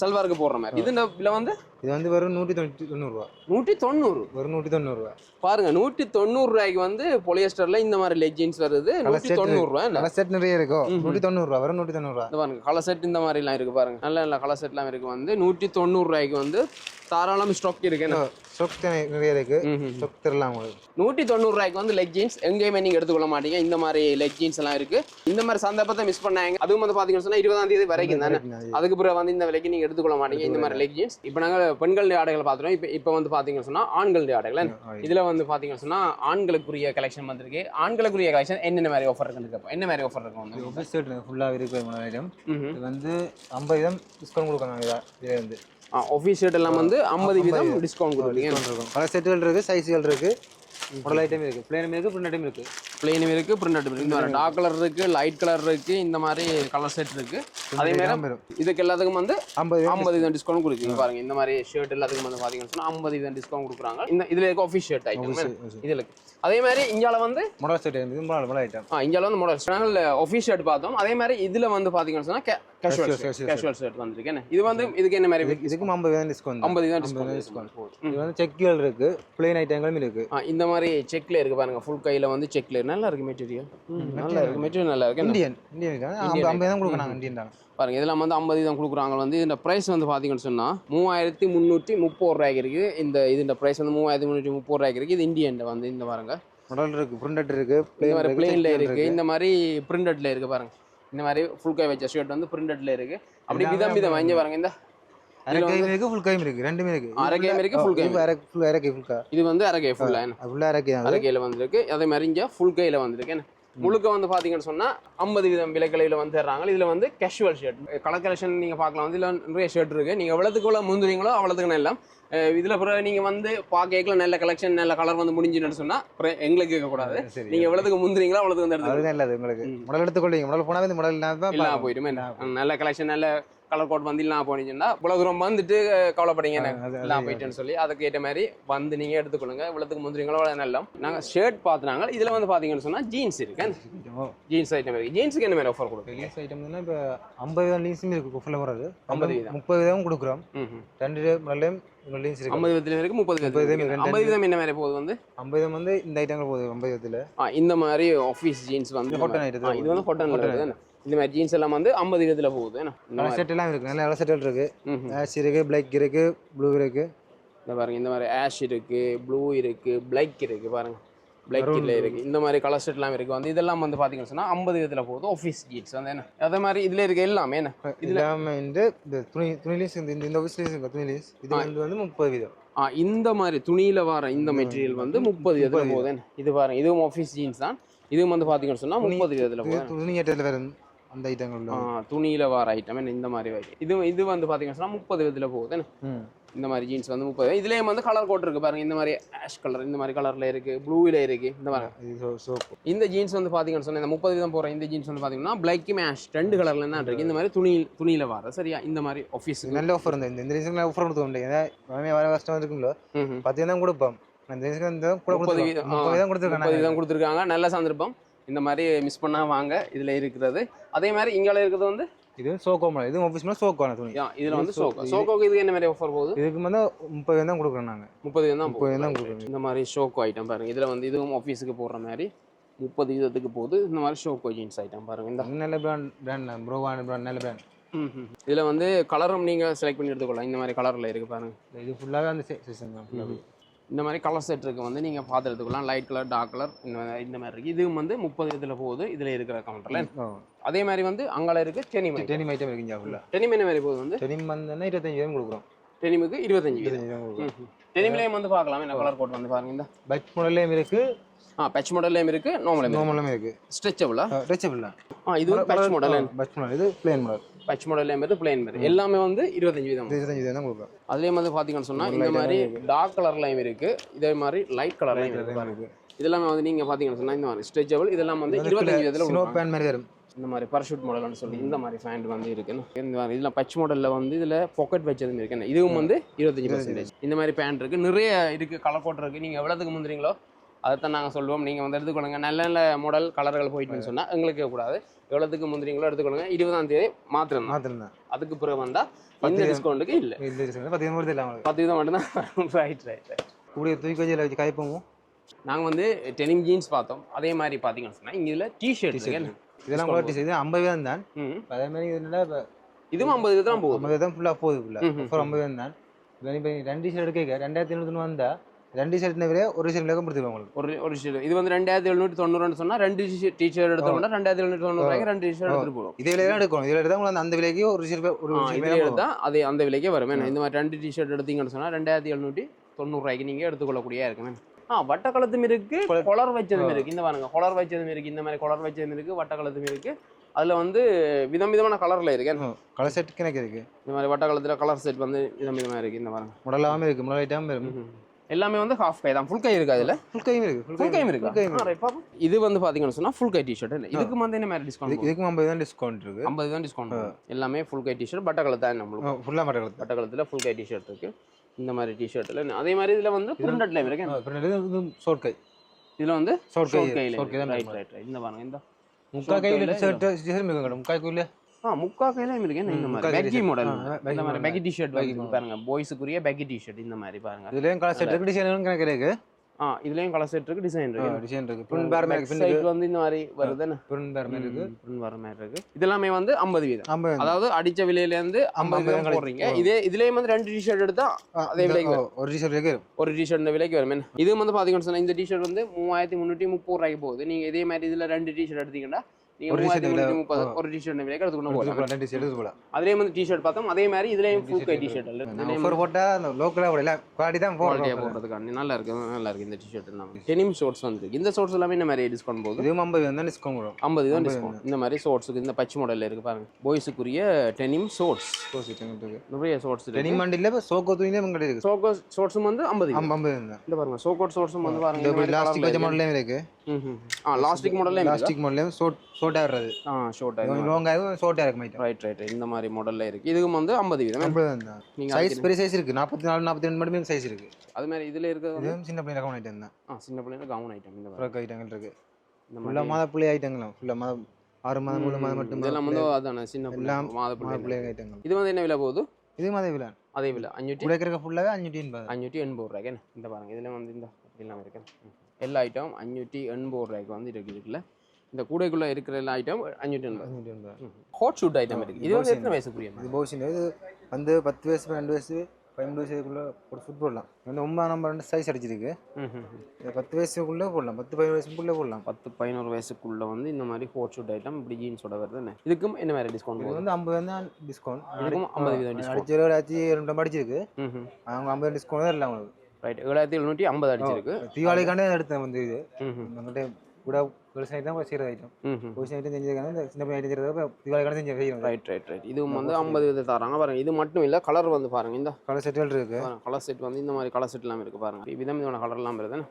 சல்வாருக்கு போடுற மாதிரி. இது விலை வந்து இது வந்து வெறும் 190 ரூபா. 190 வெறும் 190 ரூபா பாருங்க. 190 ரூபாய்க்கு வந்து பொலியஸ்டர்ல இந்த மாதிரி லெக்கின்ஸ் வருது. 190 ரூபா. கலர் செட் நிறைய இருக்கும். 190 ரூபா வெறும் 190 ரூபா. பாருங்க கலர் செட் இந்த மாதிரி எல்லாம் இருக்கு பாருங்க. நல்ல கலர் செட் எல்லாம் இருக்கு. வந்து 190 ரூபாய்க்கு வந்து தாராளம் ஸ்டாக் இருக்கு. ஸ்டாக் நிறைய இருக்கு. ஸ்டாக் தரலாம் உங்களுக்கு. 190 ரூபாய்க்கு வந்து லெக் ஜீன்ஸ் எங்கேயுமே நீங்க எடுத்துக்கொள்ள மாட்டீங்க. இந்த மாதிரி லெக் ஜீன்ஸ் எல்லாம் இருக்கு. இந்த மாதிரி சந்தர்ப்பத்தை மிஸ் பண்ணாங்க. அதுவும் வந்து பாத்தீங்கன்னா சொன்னா 20ஆம் தேதி வரைக்கும் தானே. அதுக்கு பிறகு வந்து இந்த விலைக்கு நீங்க எடுத்துக்கொள்ள மாட்டீங்க. இந்த மாதிரி லெக் ஜீன்ஸ். இப்போ நாங்க பெண்களுடைய ஆடைகளை பாத்துறோம். இப்போ வந்து பாத்தீங்கன்னா சொன்னா ஆண்களுடைய ஆடைகள். இதுல வந்து பாத்தீங்கன்னா சொன்னா ஆண்களுக்குரிய கலெக்ஷன் வந்திருக்கு. ஆண்களுக்குரிய கலெக்ஷன் என்னென்ன மாதிரி ஆஃபர் இருக்கு? என்ன மாதிரி ஆஃபர் இருக்கு? வந்து ஆஃபீஸ் செட் ஃபுல்லா இருக்கு. ஐட்டம் இது வந்து 50% டிஸ்கவுண்ட் கொடுக்கறாங்க. இதுல இருந்து ஆஃபீஸ் ஷர்ட் எல்லாம் வந்து 50% டிஸ்கவுண்ட் கொடுக்குறீங்க. பல செட்டுகள் இருக்கு, சைஸ்கள் இருக்கு, மாடல் ஐட்டம் இருக்கு, பிளேன் இருக்கு, பிரிண்ட் ஐட்டம் இருக்கு. பிளேன் இருக்கு, பிரிண்ட் ஐட்டம் இருக்கு. இந்த மாதிரி டார்க் கலர் இருக்கு, லைட் கலர் இருக்கு. இந்த மாதிரி கலர் செட் இருக்கு. அதே மாதிரி இதுக்கு எல்லாத்துக்கும் வந்து 50% டிஸ்கவுண்ட் கொடுக்குறீங்க. பாருங்க இந்த மாதிரி ஷர்ட் எல்லாத்துக்கும் வந்து பாத்தீங்கன்னா சொன்னா 50% டிஸ்கவுண்ட் கொடுக்குறாங்க. இந்த இதுல இருக்க ஆஃபீஸ் ஷர்ட் ஐட்டம் இதுல. அதே மாதிரி இங்கால வந்து மாடல் செட் இருக்கு. மாடல் ஐட்டம் இங்கால வந்து மாடல் நாங்கள் ஆஃபீஸ் ஷர்ட் பார்த்தோம். அதே மாதிரி இதுல வந்து பாத்தீங்கன்னா சொன்னா கேஷுவல் ஷர்ட் வந்திருக்கு. இது வந்து இதுக்கு என்ன மாதிரி? இதுக்கு 50% டிஸ்கவுண்ட். 50% டிஸ்கவுண்ட். இது வந்து செக்குகள் இருக்கு, பிளேன் ஐட்டங்களும் இருக்கு. இந்த மாதிரி செக்ல இருக்கு பாருங்க. ஃபுல் கையில வந்து செக்ல நல்லா இருக்கு மெட்டீரியல். நல்லா இருக்கு மெட்டீரியல். நல்லா இருக்கு. இந்தியன் 50 தான் கொடுக்குறாங்க. இந்தியன் தான் பாருங்க. இதெல்லாம் வந்து 50 தான் கொடுக்குறாங்க. வந்து இந்த பிரைஸ் வந்து பாத்தீங்கன்னு சொன்னா 3330 ரூபாய்க்கு இருக்கு. இந்த பிரைஸ் வந்து 3330 ரூபாய்க்கு இருக்கு. இது இந்தியன் வந்து இந்த பாருங்க மாடல் இருக்கு, பிரிண்டட் இருக்கு, இந்த மாதிரி பிளேன்ல இருக்கு, இந்த மாதிரி பிரிண்டட்ல இருக்கு பாருங்க. இந்த மாதிரி ஃபுல் கை வச்ச ஷர்ட் வந்து பிரிண்டட்ல இருக்கு. அப்படி விதம் வாங்கி பாருங்க. இந்த அரைக்கையும் இருக்கு, ஃபுல் கையும் இருக்கு, ரெண்டுமே இருக்கு. அரைக்கையும் இருக்கு, ஃபுல் கையும். அரைக்கை ஃபுல் கை. இது வந்து அரைக்கை ஃபுல்லா. ஃபுல்லா அரைக்கை அரைக்கையில வந்திருக்கு. அதே மாதிரி இங்க ஃபுல் கையில வந்திருக்கு. முழுக்க வந்து பாத்தீங்கன்னு சொன்னா 50 வீதம் விலைக்கலையில வந்து தர்றாங்க. இதுல வந்து கேஷுவல் ஷர்ட் கலர் கலெக்ஷன் நீங்க பார்க்கலாம். வந்து இதுல நிறைய ஷர்ட் இருக்கு. நீங்க எவ்வளவுக்குள்ள முந்துறீங்களோ அவ்வளவுக்கு நல்லா. இதுல பிறகு நீங்க வந்து பாக்கல நல்ல கலெக்ஷன் நல்ல கலர் வந்து முடிஞ்சுன்னு சொன்னா எங்களுக்கு கேட்க கூடாது. நீங்க எவ்வளவுக்கு முந்துறீங்களோ அவ்வளவுக்கு வந்து அது நல்லது. உங்களுக்கு மாடல் எடுத்துக்கொள்ளுங்க. மாடல் போனா இந்த மாடல் இல்லாம போயிடுமே. நல்ல கலெக்ஷன் நல்ல கலர் கோட் வந்து இல்லாம போனீங்கன்னா இவ்வளவு தூரம் வந்துட்டு கவலைப்படீங்க இல்லாம போயிட்டேன்னு சொல்லி அதுக்கு ஏற்ற மாதிரி வந்து நீங்க எடுத்துக்கொள்ளுங்க. இவ்வளவுக்கு முந்திரிங்களோ நல்லா. நாங்க ஷர்ட் பாத்துனாங்க. இதுல வந்து பாத்தீங்கன்னு சொன்னா ஜீன்ஸ் இருக்கு. ஜீன்ஸ் ஐட்டம் இருக்கு. ஜீன்ஸுக்கு என்ன மாதிரி ஆஃபர் கொடுக்கும்? ஜீன்ஸ் ஐட்டம்னா இப்போ 50 வீதம் லீஸும் இருக்கு. குஃபுல வர்றது 30 வீதம் கொடுக்குறோம். 2 மாடலையும் லீஸ் இருக்கு. 50 வீதம் இருக்கு, 30 வீதம். 50 வீதம் என்ன மாதிரி போகுது வந்து? 50 வீதம் வந்து இந்த ஐட்டங்கள் போகுது 50 வீதத்துல. இந்த மாதிரி ஆஃபீஸ் ஜீன்ஸ் வந்து காட்டன் ஐட்டம். இது வந்து காட்டன்ல இருக்கு. இந்த மாதிரி ஜீன்ஸ் எல்லாம் வந்து 50 வீதத்துல போகுது. கலர் செட் எல்லாம் இருக்கு. நல்ல கலர் செட் இருக்கு. ஆஷ் இருக்கு, பிளாக் இருக்கு, ப்ளூ இருக்கு. இந்த பாருங்க இந்த மாதிரி ஆஷ் இருக்கு, ப்ளூ இருக்கு, பிளாக் இருக்கு. பாருங்க பிளாக்ல இருக்கு. இந்த மாதிரி கலர் செட் எல்லாம் இருக்கு. வந்து இதெல்லாம் வந்து பாத்தீங்கன்னு சொன்னா 50 வீதத்துல போகுது. ஆஃபீஸ் ஜீன்ஸ் வந்து என்ன அதே மாதிரி இதுல இருக்கு எல்லாமே. என்ன இதுல இந்த துணி லீஸ் இந்த ஆஃபீஸ் லீஸ் துணி லீஸ் இது வந்து 30 வீதம். இந்த மாதிரி துணியில வர இந்த மெட்டீரியல் வந்து 30 வீதத்துல போகுது. இது பாருங்க இதுவும் ஆஃபீஸ் ஜீன்ஸ் தான். இதுவும் வந்து பாத்தீங்கன்னு சொன்னா 30 வீதத்துல போகுது. துணி ஏற்றத்துல வேற அந்த ஐட்டங்கள் துணியில வர ஐட்டம் இந்த மாதிரி இது வந்து பாத்தீங்கன்னா சொன்னா 30 வீதத்துல போகுது. இந்த மாதிரி ஜீன்ஸ் வந்து 30. இதுலயும் வந்து கலர் கோட் இருக்கு பாருங்க. இந்த மாதிரி ஆஷ் கலர் இந்த மாதிரி கலர்ல இருக்கு, ப்ளூல இருக்கு. இந்த மாதிரி இந்த ஜீன்ஸ் வந்து பாத்தீங்கன்னு சொன்னா இந்த 30 வீதம் போற இந்த ஜீன்ஸ் வந்து பாத்தீங்கன்னா பிளாக்கும் ஆஷ் 2 கலர்ல தான் இருக்கு. இந்த மாதிரி துணியில வர சரியா. இந்த மாதிரி ஆஃபீஸ் நல்ல ஆஃபர் இந்த ரீசன்ல ஆஃபர் கொடுக்க முடியாது. வர கஷ்டம் இருக்குங்களோ 10 தான் கொடுப்போம். அந்த ரீசன் கூட 30 வீதம் கொடுத்துருக்காங்க. நல்ல சந்தர்ப்பம். இந்த மாதிரி மிஸ் பண்ணா வாங்க. இதுல இருக்கிறது அதே மாதிரி இங்கால இருக்கிறது வந்து இது சோகோ மாடல். இது ஆபீஸ் மேல சோகோன துணி. இதுல வந்து சோகோக்கு இதுக்கு என்ன மாதிரி ஆஃபர் போகுது? இதுக்கு வந்து 30 தான் கொடுக்குறோம் நாங்க. 30 தான் கொடுக்குறோம். இந்த மாதிரி ஷோக்கோ ஐட்டம் பாருங்க. இதுல வந்து இதுவும் ஆபீஸ்க்கு போடுற மாதிரி 30 வீதத்துக்கு போகுது. இந்த மாதிரி ஷோக்கோ ஜீன்ஸ் ஐட்டம் பாருங்க. இந்த நல்ல பிராண்ட் ப்ரோவான பிராண்ட் நல்ல பிராண்ட். இதுல வந்து கலரும் நீங்க செலக்ட் பண்ணி எடுத்துக்கலாம். இந்த மாதிரி கலர்ல இருக்கு பாருங்க. இது ஃபுல்லாவே அந்த சீசன் தான். இந்த மாதிரி கலர் செட் இருக்கு. வந்து நீங்க பார்த்து எடுத்துக்கலாம். லைட் கலர், டார்க் கலர் இந்த மாதிரி இருக்கு. இதுவும் வந்து 30 வீதத்துல போகுது. இதுல இருக்கிற கவுண்டர்ல அதே மாதிரி வந்து அங்கால இருக்கு டெனிம் ஐட்டம் இருக்குங்க. ஃபுல்லா டெனிம் என்ன மாதிரி போகுது? வந்து டெனிம் வந்து 25 வீதம் கொடுக்குறோம். டெனிமுக்கு 25 வீதம். டெனிம்லயும் வந்து பார்க்கலாம். என்ன கலர் கோட் வந்து பாருங்க. இந்த பட்ச் மாடல்லையும் இருக்கு. பட்ச் மாடல்லையும் இருக்கு, நார்மலும் இருக்கு. ஸ்ட்ரெச்சபிளா? ஸ்ட்ரெச்சபிளா. இது வந்து பட்ச் மாடல். Batch model. இது ப்ளைன் மாடல். பட்ச் மாடல்லையும் இருக்கு, ப்ளைன் மாதிரி. எல்லாமே வந்து 25 வீதம். 25 வீதம் தான் கொடுக்குறோம். அதுலயும் வந்து பாத்தீங்கன்னு சொன்னா இந்த மாதிரி டார்க் கலர்லயும் இருக்கு, இதே மாதிரி லைட் கலர்லயும் இருக்கு. இதெல்லாம் வந்து நீங்க பாத்தீங்கன்னு சொன்னா இந்த மாதிரி ஸ்ட்ரெச்சபிள். இதெல்லாம் வந்து 25 வீதத்துல ஸ்னோ பேன் மாதிரி வரும். இந்த மாதிரி பரஷூட் மாடல்னு சொல்லி இந்த மாதிரி ஃபேண்ட் வந்து இருக்கு. இந்த மாதிரி இதுல பட்ச் மாடல்ல வந்து இதுல பாக்கெட் வச்சதும் இருக்கு. இதுவும் வந்து 25%. இந்த மாதிரி பேண்ட் இருக்கு, நிறைய இருக்கு, கலர் கோட் இருக்கு. நீங்க எவ்வளவுக்கு முந்திரீங்களோ அதைத்தான் நாங்கள் சொல்லுவோம். நீங்கள் வந்து எடுத்துக்கொள்ளுங்க. நல்ல நல்ல மாடல் கலர்கள் போயிட்டுன்னு சொன்னால் எங்களுக்கு கூடாது. எவ்வளோத்துக்கு முந்திரீங்களோ எடுத்துக்கொள்ளுங்க. 20ஆம் தேதி மாத்திரம் அதுக்கு பிறகு வந்தால் இந்த டிஸ்கவுண்ட்டுக்கு இல்லை. 10 வீதம் மட்டும்தான். ரைட். கூடிய தூக்கி வச்சு காய்ப்போம். நாங்கள் வந்து டெனிம் ஜீன்ஸ் பார்த்தோம். அதே மாதிரி பார்த்தீங்கன்னு சொன்னால் இங்கே இதில் டிஷர்ட் இதெல்லாம் கூட டிஷர்ட் 50 வீதம் தான். அதே மாதிரி இதுவும் 50 வீதம் தான் போகுது. 50 வீதம் ஃபுல்லாக போகுது. ஃபுல்லாக 50 வீதம் தான். இப்போ 2 டிஷர்ட் எடுக்க 2790 வந்தால் 2 ஷர்ட் ஒரு ஷர்ட் கொடுத்துருவாங்க உங்களுக்கு. ஒரு ஷர்ட் இது வந்து 2790 சொன்னா 2 டிஷர்ட் எடுத்தோம்னா 2790 2 டிஷர்ட் எடுத்துட்டு போறோம். இதே விலையில எடுக்கணும். இதுல எடுத்தா உங்களுக்கு அந்த விலைக்கு ஒரு ஷர்ட் எடுத்தா அதே அந்த விலைக்கே வரும். இந்த மாதிரி 2 டிஷர்ட் எடுத்தீங்கன்னு சொன்னா 2790 நீங்க எடுத்துக்கொள்ளக்கூடிய இருக்கு. வட்டக்கலத்தும் இருக்கு, கொலர் வச்சதும் இருக்கு. இந்த பாருங்க கொலர் வச்சதும் இருக்கு. இந்த மாதிரி கொலர் வச்சதும் இருக்கு, வட்டக்கலத்தும் இருக்கு. அதுல வந்து விதமான கலர்ல இருக்கு. கலர் செட் கணக்கு இருக்கு. இந்த மாதிரி வட்டக்கலத்துல கலர் செட் வந்து விதமா இருக்கு. இந்த பாருங்க மாடலாமே இருக்கு. மாடல் ஐட்டம் இருக்கு. எல்லாமே வந்து ஹாஃப் கை தான். ஃபுல் கை இருக்கு. அதுல ஃபுல் கையும் இருக்கு. ஃபுல் கையும் இருக்கு. இது வந்து பாத்தீங்கன்னு சொன்னா ஃபுல் கை டி-ஷர்ட். இதுக்கு வந்து என்ன மாதிரி டிஸ்கவுண்ட்? இதுக்கு 50 தான் டிஸ்கவுண்ட் இருக்கு. 50 தான் டிஸ்கவுண்ட். எல்லாமே ஃபுல் கை டி-ஷர்ட். பட்டக்கலத்து தான் நம்மளுக்கு ஃபுல்லா பட்டக்கலத்துல ஃபுல் கை டி-ஷர்ட் இருக்கு. இந்த மாதிரி டி-ஷர்ட்ல அதே மாதிரி இதுல வந்து பிரிண்டட்ல இருக்கு. பிரிண்டட் ஷார்ட் கை. இதுல வந்து ஷார்ட் கை. ரைட். இந்த பாருங்க இந்த முக்கா கையில ஷர்ட் இருக்கு. முக்கா கையில முக்கா கையில இருக்கு. இந்த மாதிரி பேக்கி மாடல். இந்த மாதிரி பேக்கி டி-ஷர்ட் பாருங்க. பாய்ஸ்க்குரிய பேக்கி டி-ஷர்ட் இந்த மாதிரி பாருங்க. இதுலயும் கலர் செட் இருக்கு, டிசைன் கணக்கு இருக்கு. இதுலயும் கலர் செட் இருக்கு, டிசைன் இருக்கு. டிசைன் இருக்கு. பிரிண்ட் பேர் மாதிரி இருக்கு. சைடு வந்து இந்த மாதிரி வருதுன்னு பிரிண்ட் பேர் மாதிரி இருக்கு. பிரிண்ட் வர மாதிரி இருக்கு. இதெல்லாம் வந்து 50 வீதம். அதாவது அடிச்ச விலையில இருந்து 50 வீதம் போடுறீங்க. இதுலயும் வந்து 2 டி-ஷர்ட் எடுத்தா அதே விலைக்கு வரும். ஒரு டி-ஷர்ட் இருக்கு. ஒரு டி-ஷர்ட் இந்த விலைக்கு வரும். இது வந்து பாத்தீங்கன்னா இந்த டி-ஷர்ட் வந்து 3330 ரூபாய்க்கு போகுது. நீங்க இதே மாதிரி இதுல 2 டி-ஷர்ட் எடுத்தீங்கன்னா நீங்கள் 3330 ஒரு டிஷர்ட் விலைக்கு எடுத்துக்கணும் போகலாம். அதுலேயும் வந்து டிஷர்ட் பார்த்தோம், அதே மாதிரி இதுலேயும் ஃபுல் கை டிஷர்ட் ஆஃபர் போட்டால் லோக்கலாக போடல, குவாலிட்டி தான் போடுறதுக்காண்டி நல்லா இருக்கு இந்த டிஷர்ட் எல்லாமே. டெனிம் ஷோர்ட்ஸ் வந்து இந்த ஷோர்ட்ஸ் எல்லாமே இந்த மாதிரி டிஸ்கவுண்ட் போகுது. இது 50 தான் டிஸ்கவுண்ட் வரும். 50 தான் டிஸ்கவுண்ட். இந்த மாதிரி ஷோர்ட்ஸுக்கு இந்த பச்சை மாடலில் இருக்குது பாருங்க, பாய்ஸுக்குரிய டெனிம் ஷோர்ட்ஸ். நிறைய ஷோர்ட்ஸ் டெனிம் மண்டியில் சோக்கோ துணியிலே உங்கள்கிட்ட இருக்குது. சோக்கோ ஷோர்ட்ஸும் வந்து 50 தான். இந்த பாருங்க சோக்கோ ஷோர்ட்ஸும் வந்து பாருங்க, லாஸ்டிக் வச்ச மாடல்லையும் இருக்கு. லாஸ்டிக் மாடல்லையும் ஷோர்ட் ஆகிறது. ஷோர்ட் ஆகும், லாங் ஆகும், ஷோர்ட் ஆகும். ரைட் இந்த மாதிரி மாடல்ல இருக்கு. இதுவும் வந்து 50 தான். சைஸ் பெரிய சைஸ் இருக்கு, 44 42 மட்டுமே சைஸ் இருக்கு. அது மாதிரி இதுல இருக்கிறது சின்ன பிள்ளை கவுன் ஐட்டம் தான். சின்ன பிள்ளைங்க கவுன் ஐட்டம், இந்த ஃப்ராக் ஐட்டங்கள் இருக்கு. இந்த மாதிரி மாத பிள்ளை ஐட்டங்களும் ஃபுல்லா மாத 6 மாதம் 3 மாதம் மட்டும் இதெல்லாம் வந்து அதான சின்ன எல்லாம் மாத பிள்ளை ஐட்டங்கள். இது வந்து என்ன விலை போகுது? இது அதே விலை 580 உடைக்கிறக்க ஃபுல்லாவே 580 ரூபாய்க்கு. இந்த பாருங்க இதுல வந்து இந்த எல்லாம் இருக்கு. எல்லா ஐட்டம் 580 ரூபாய்க்கு வந்து இருக்குல்ல. இந்த கூடைக்குள்ள இருக்கிற எல்லா ஐட்டம் 580. ஹாட் ஷூட் ஐட்டம் இருக்கு. இது வந்து எத்தனை வயசுக்குரிய? இது போஷன் இது வந்து 10 வயசு 12 வயசு 15 வயசுக்குள்ள ஒரு ஃபுட் போடலாம். வந்து 9 நம்பர் 2 சைஸ் அடிச்சிருக்கு. 10 வயசுக்குள்ள போடலாம், 10 15 வயசுக்குள்ள போடலாம். 10 11 வயசுக்குள்ள வந்து இந்த மாதிரி ஹாட் ஷூட் ஐட்டம் இப்படி ஜீன்ஸோட வருது. இதுக்கும் என்ன மாதிரி டிஸ்கவுண்ட்? இது வந்து 50 தான் டிஸ்கவுண்ட். இதுக்கும் 50% டிஸ்கவுண்ட். அடிச்சு 2 அடிச்சிருக்கு. அவங்க 50 டிஸ்கவுண்ட் தான் இல்லை உங்களுக்கு. ரைட், 7750 அடிச்சிருக்கு. தீபாவளிக்காண்டே எடுத்தேன் வந்து இது. நம்மகிட்ட கூட விவசாயி தான் செய்கிற ஐட்டம். விவசாய ஐட்டம் செஞ்சதுக்கான சின்ன பையன் ஐட்டம் செய்கிறத தீபாவளிக்கான செஞ்சு செய்யணும். ரைட் இதுவும் வந்து 50 தராங்க பாருங்க. இது மட்டும் இல்லை, கலர் வந்து பாருங்க, இந்த கலர் செட்டுகள் இருக்கு. கலர் செட் வந்து இந்த மாதிரி கலர் செட் எல்லாம் இருக்கு பாருங்க, விதமான கலர் எல்லாம் இருக்குதுன்னு.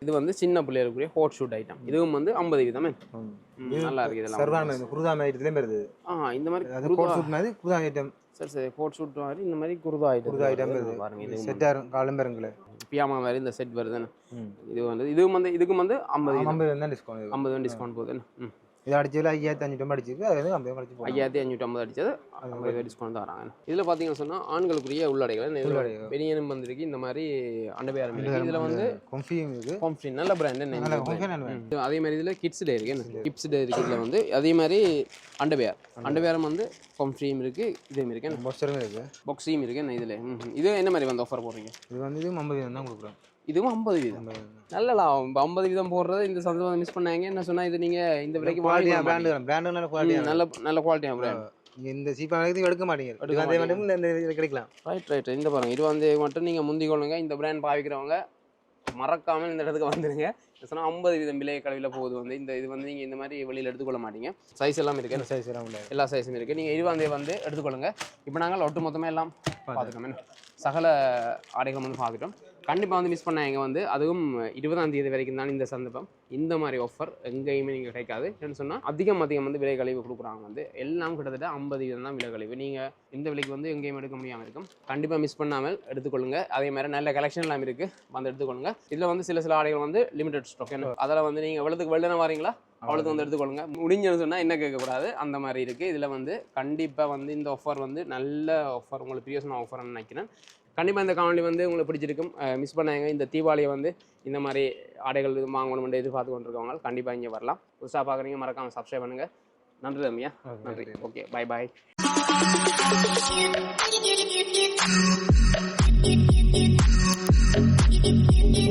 இது வந்து சின்ன பிள்ளைகளுக்குரிய ஹாட் ஷூட் ஐட்டம். இதுவும் வந்து 50 விதமே நல்லா இருக்கு. இதெல்லாம் சர்வான குருதாம ஐட்டத்துலேயும் வருது. இந்த மாதிரி குருதா ஐட்டம். சரி ஹாட் ஷூட் மாதிரி இந்த மாதிரி குருதா ஐட்டம் பாருங்க. இது செட்டாக காலம் பாருங்களே, பியாமா மாதிரி இந்த செட் வருதுன்னு. இதுவும் வந்து இதுக்கும் வந்து 50 தான் டிஸ்கவுண்ட். 50 டிஸ்கவுண்ட் போகுதுன்னு. இது அடிச்சதுல 5550 அடிச்சிருக்கு. அது 5550 அடிச்சது 50 டிஸ்கவுண்ட் தான் வராங்க. இதில் பார்த்தீங்கன்னு சொன்னால் ஆண்களுக்குரிய உள்ளடைகள் பெனியனும் வந்திருக்கு. இந்த மாதிரி அண்டர்வேர் இருக்கு. இதில் வந்து காம்ஃபி நல்ல பிராண்ட். அதே மாதிரி இதில் கிட்ஸ் டே இருக்கு. கிட்ஸ் டே இருக்கு. இதில் வந்து அதே மாதிரி அண்டர்வேரும் வந்து காம்ஃபியும் இருக்கு. இதே மாதிரி இருக்கு. பாக்ஸரும் இருக்கு. பாக்ஸியும் இருக்கு. இதில் இது என்ன மாதிரி வந்து ஆஃபர் போடுறீங்க? இது வந்து 50 தான் கொடுக்குறோம். இதுவும் 50 நல்ல லாபம். 50 போடுறது இந்த சந்தர்ப்பம் மிஸ் பண்ணாங்க. என்ன சொன்னா இது நீங்க இந்த விலைக்கு நல்ல குவாலிட்டியான பிராண்ட். இந்த சீப்பானது எடுக்க மாட்டீங்க, கிடைக்கலாம். ரைட் இந்த பாருங்க, 20 மட்டும் நீங்க முந்தி கொள்ளுங்க. இந்த பிராண்ட் பாவிக்கிறவங்க மறக்காம இந்த இடத்துக்கு வந்துருங்க. சொன்னா 50 விலை கலவில போகுது வந்து இந்த இது வந்து நீங்க இந்த மாதிரி வெளியில எடுத்துக்கொள்ள மாட்டீங்க. சைஸ் எல்லாம் இருக்கு, சைஸ் எல்லாம் எல்லா சைஸும் இருக்கு. நீங்க 20 வந்து எடுத்துக்கொள்ளுங்க. இப்போ நாங்கள் ஒட்டு மொத்தமாக எல்லாம் பார்த்துட்டோம், சகல ஆடைகள் வந்து பார்த்துட்டோம். கண்டிப்பாக வந்து மிஸ் பண்ணாங்க வந்து அதுவும் 20ஆம் தேதி வரைக்கும் தான் இந்த சந்தர்ப்பம். இந்த மாதிரி ஆஃபர் எங்கேயுமே நீங்கள் கிடைக்காது. என்ன சொன்னால் அதிகம் வந்து விலை கழிவு கொடுக்குறாங்க. வந்து எல்லாம் கிட்டத்தட்ட 50 தான் விலை கழிவு. நீங்கள் இந்த விலைக்கு வந்து எங்கேயும் எடுக்க முடியாமல் இருக்கும். கண்டிப்பாக மிஸ் பண்ணாமல் எடுத்துக்கொள்ளுங்க. அதே மாதிரி நல்ல கலெக்ஷன் எல்லாம் இருக்குது, வந்து எடுத்துக்கொள்ளுங்க. இதில் வந்து சில ஆடைகள் வந்து லிமிடெட் ஸ்டாக். அதில் வந்து நீங்கள் எவ்வளோத்துக்கு வெள்ளன வரீங்களா அவ்வளோக்கு வந்து எடுத்துக்கொள்ளுங்க. முடிஞ்சதுன்னு சொன்னால் என்ன கேட்கக்கூடாது, அந்த மாதிரி இருக்குது. இதில் வந்து கண்டிப்பாக வந்து இந்த ஆஃபர் வந்து நல்ல ஆஃபர், உங்களுக்கு பிரியோசன ஆஃபர்னு நினைக்கிறேன். கண்டிப்பாக இந்த காணொலி வந்து உங்களுக்கு பிடிச்சிருக்கும். மிஸ் பண்ணாங்க இந்த தீபாவளியை வந்து இந்த மாதிரி ஆடைகள் வாங்கணும்னு எதிர்பார்த்து கொண்டிருக்கவங்க கண்டிப்பாக இங்கே வரலாம். புதுசாக பார்க்குறீங்க, மறக்காமல் சப்ஸ்கிரைப் பண்ணுங்கள். நன்றி ரம்யா, நன்றி. ஓகே, பாய்.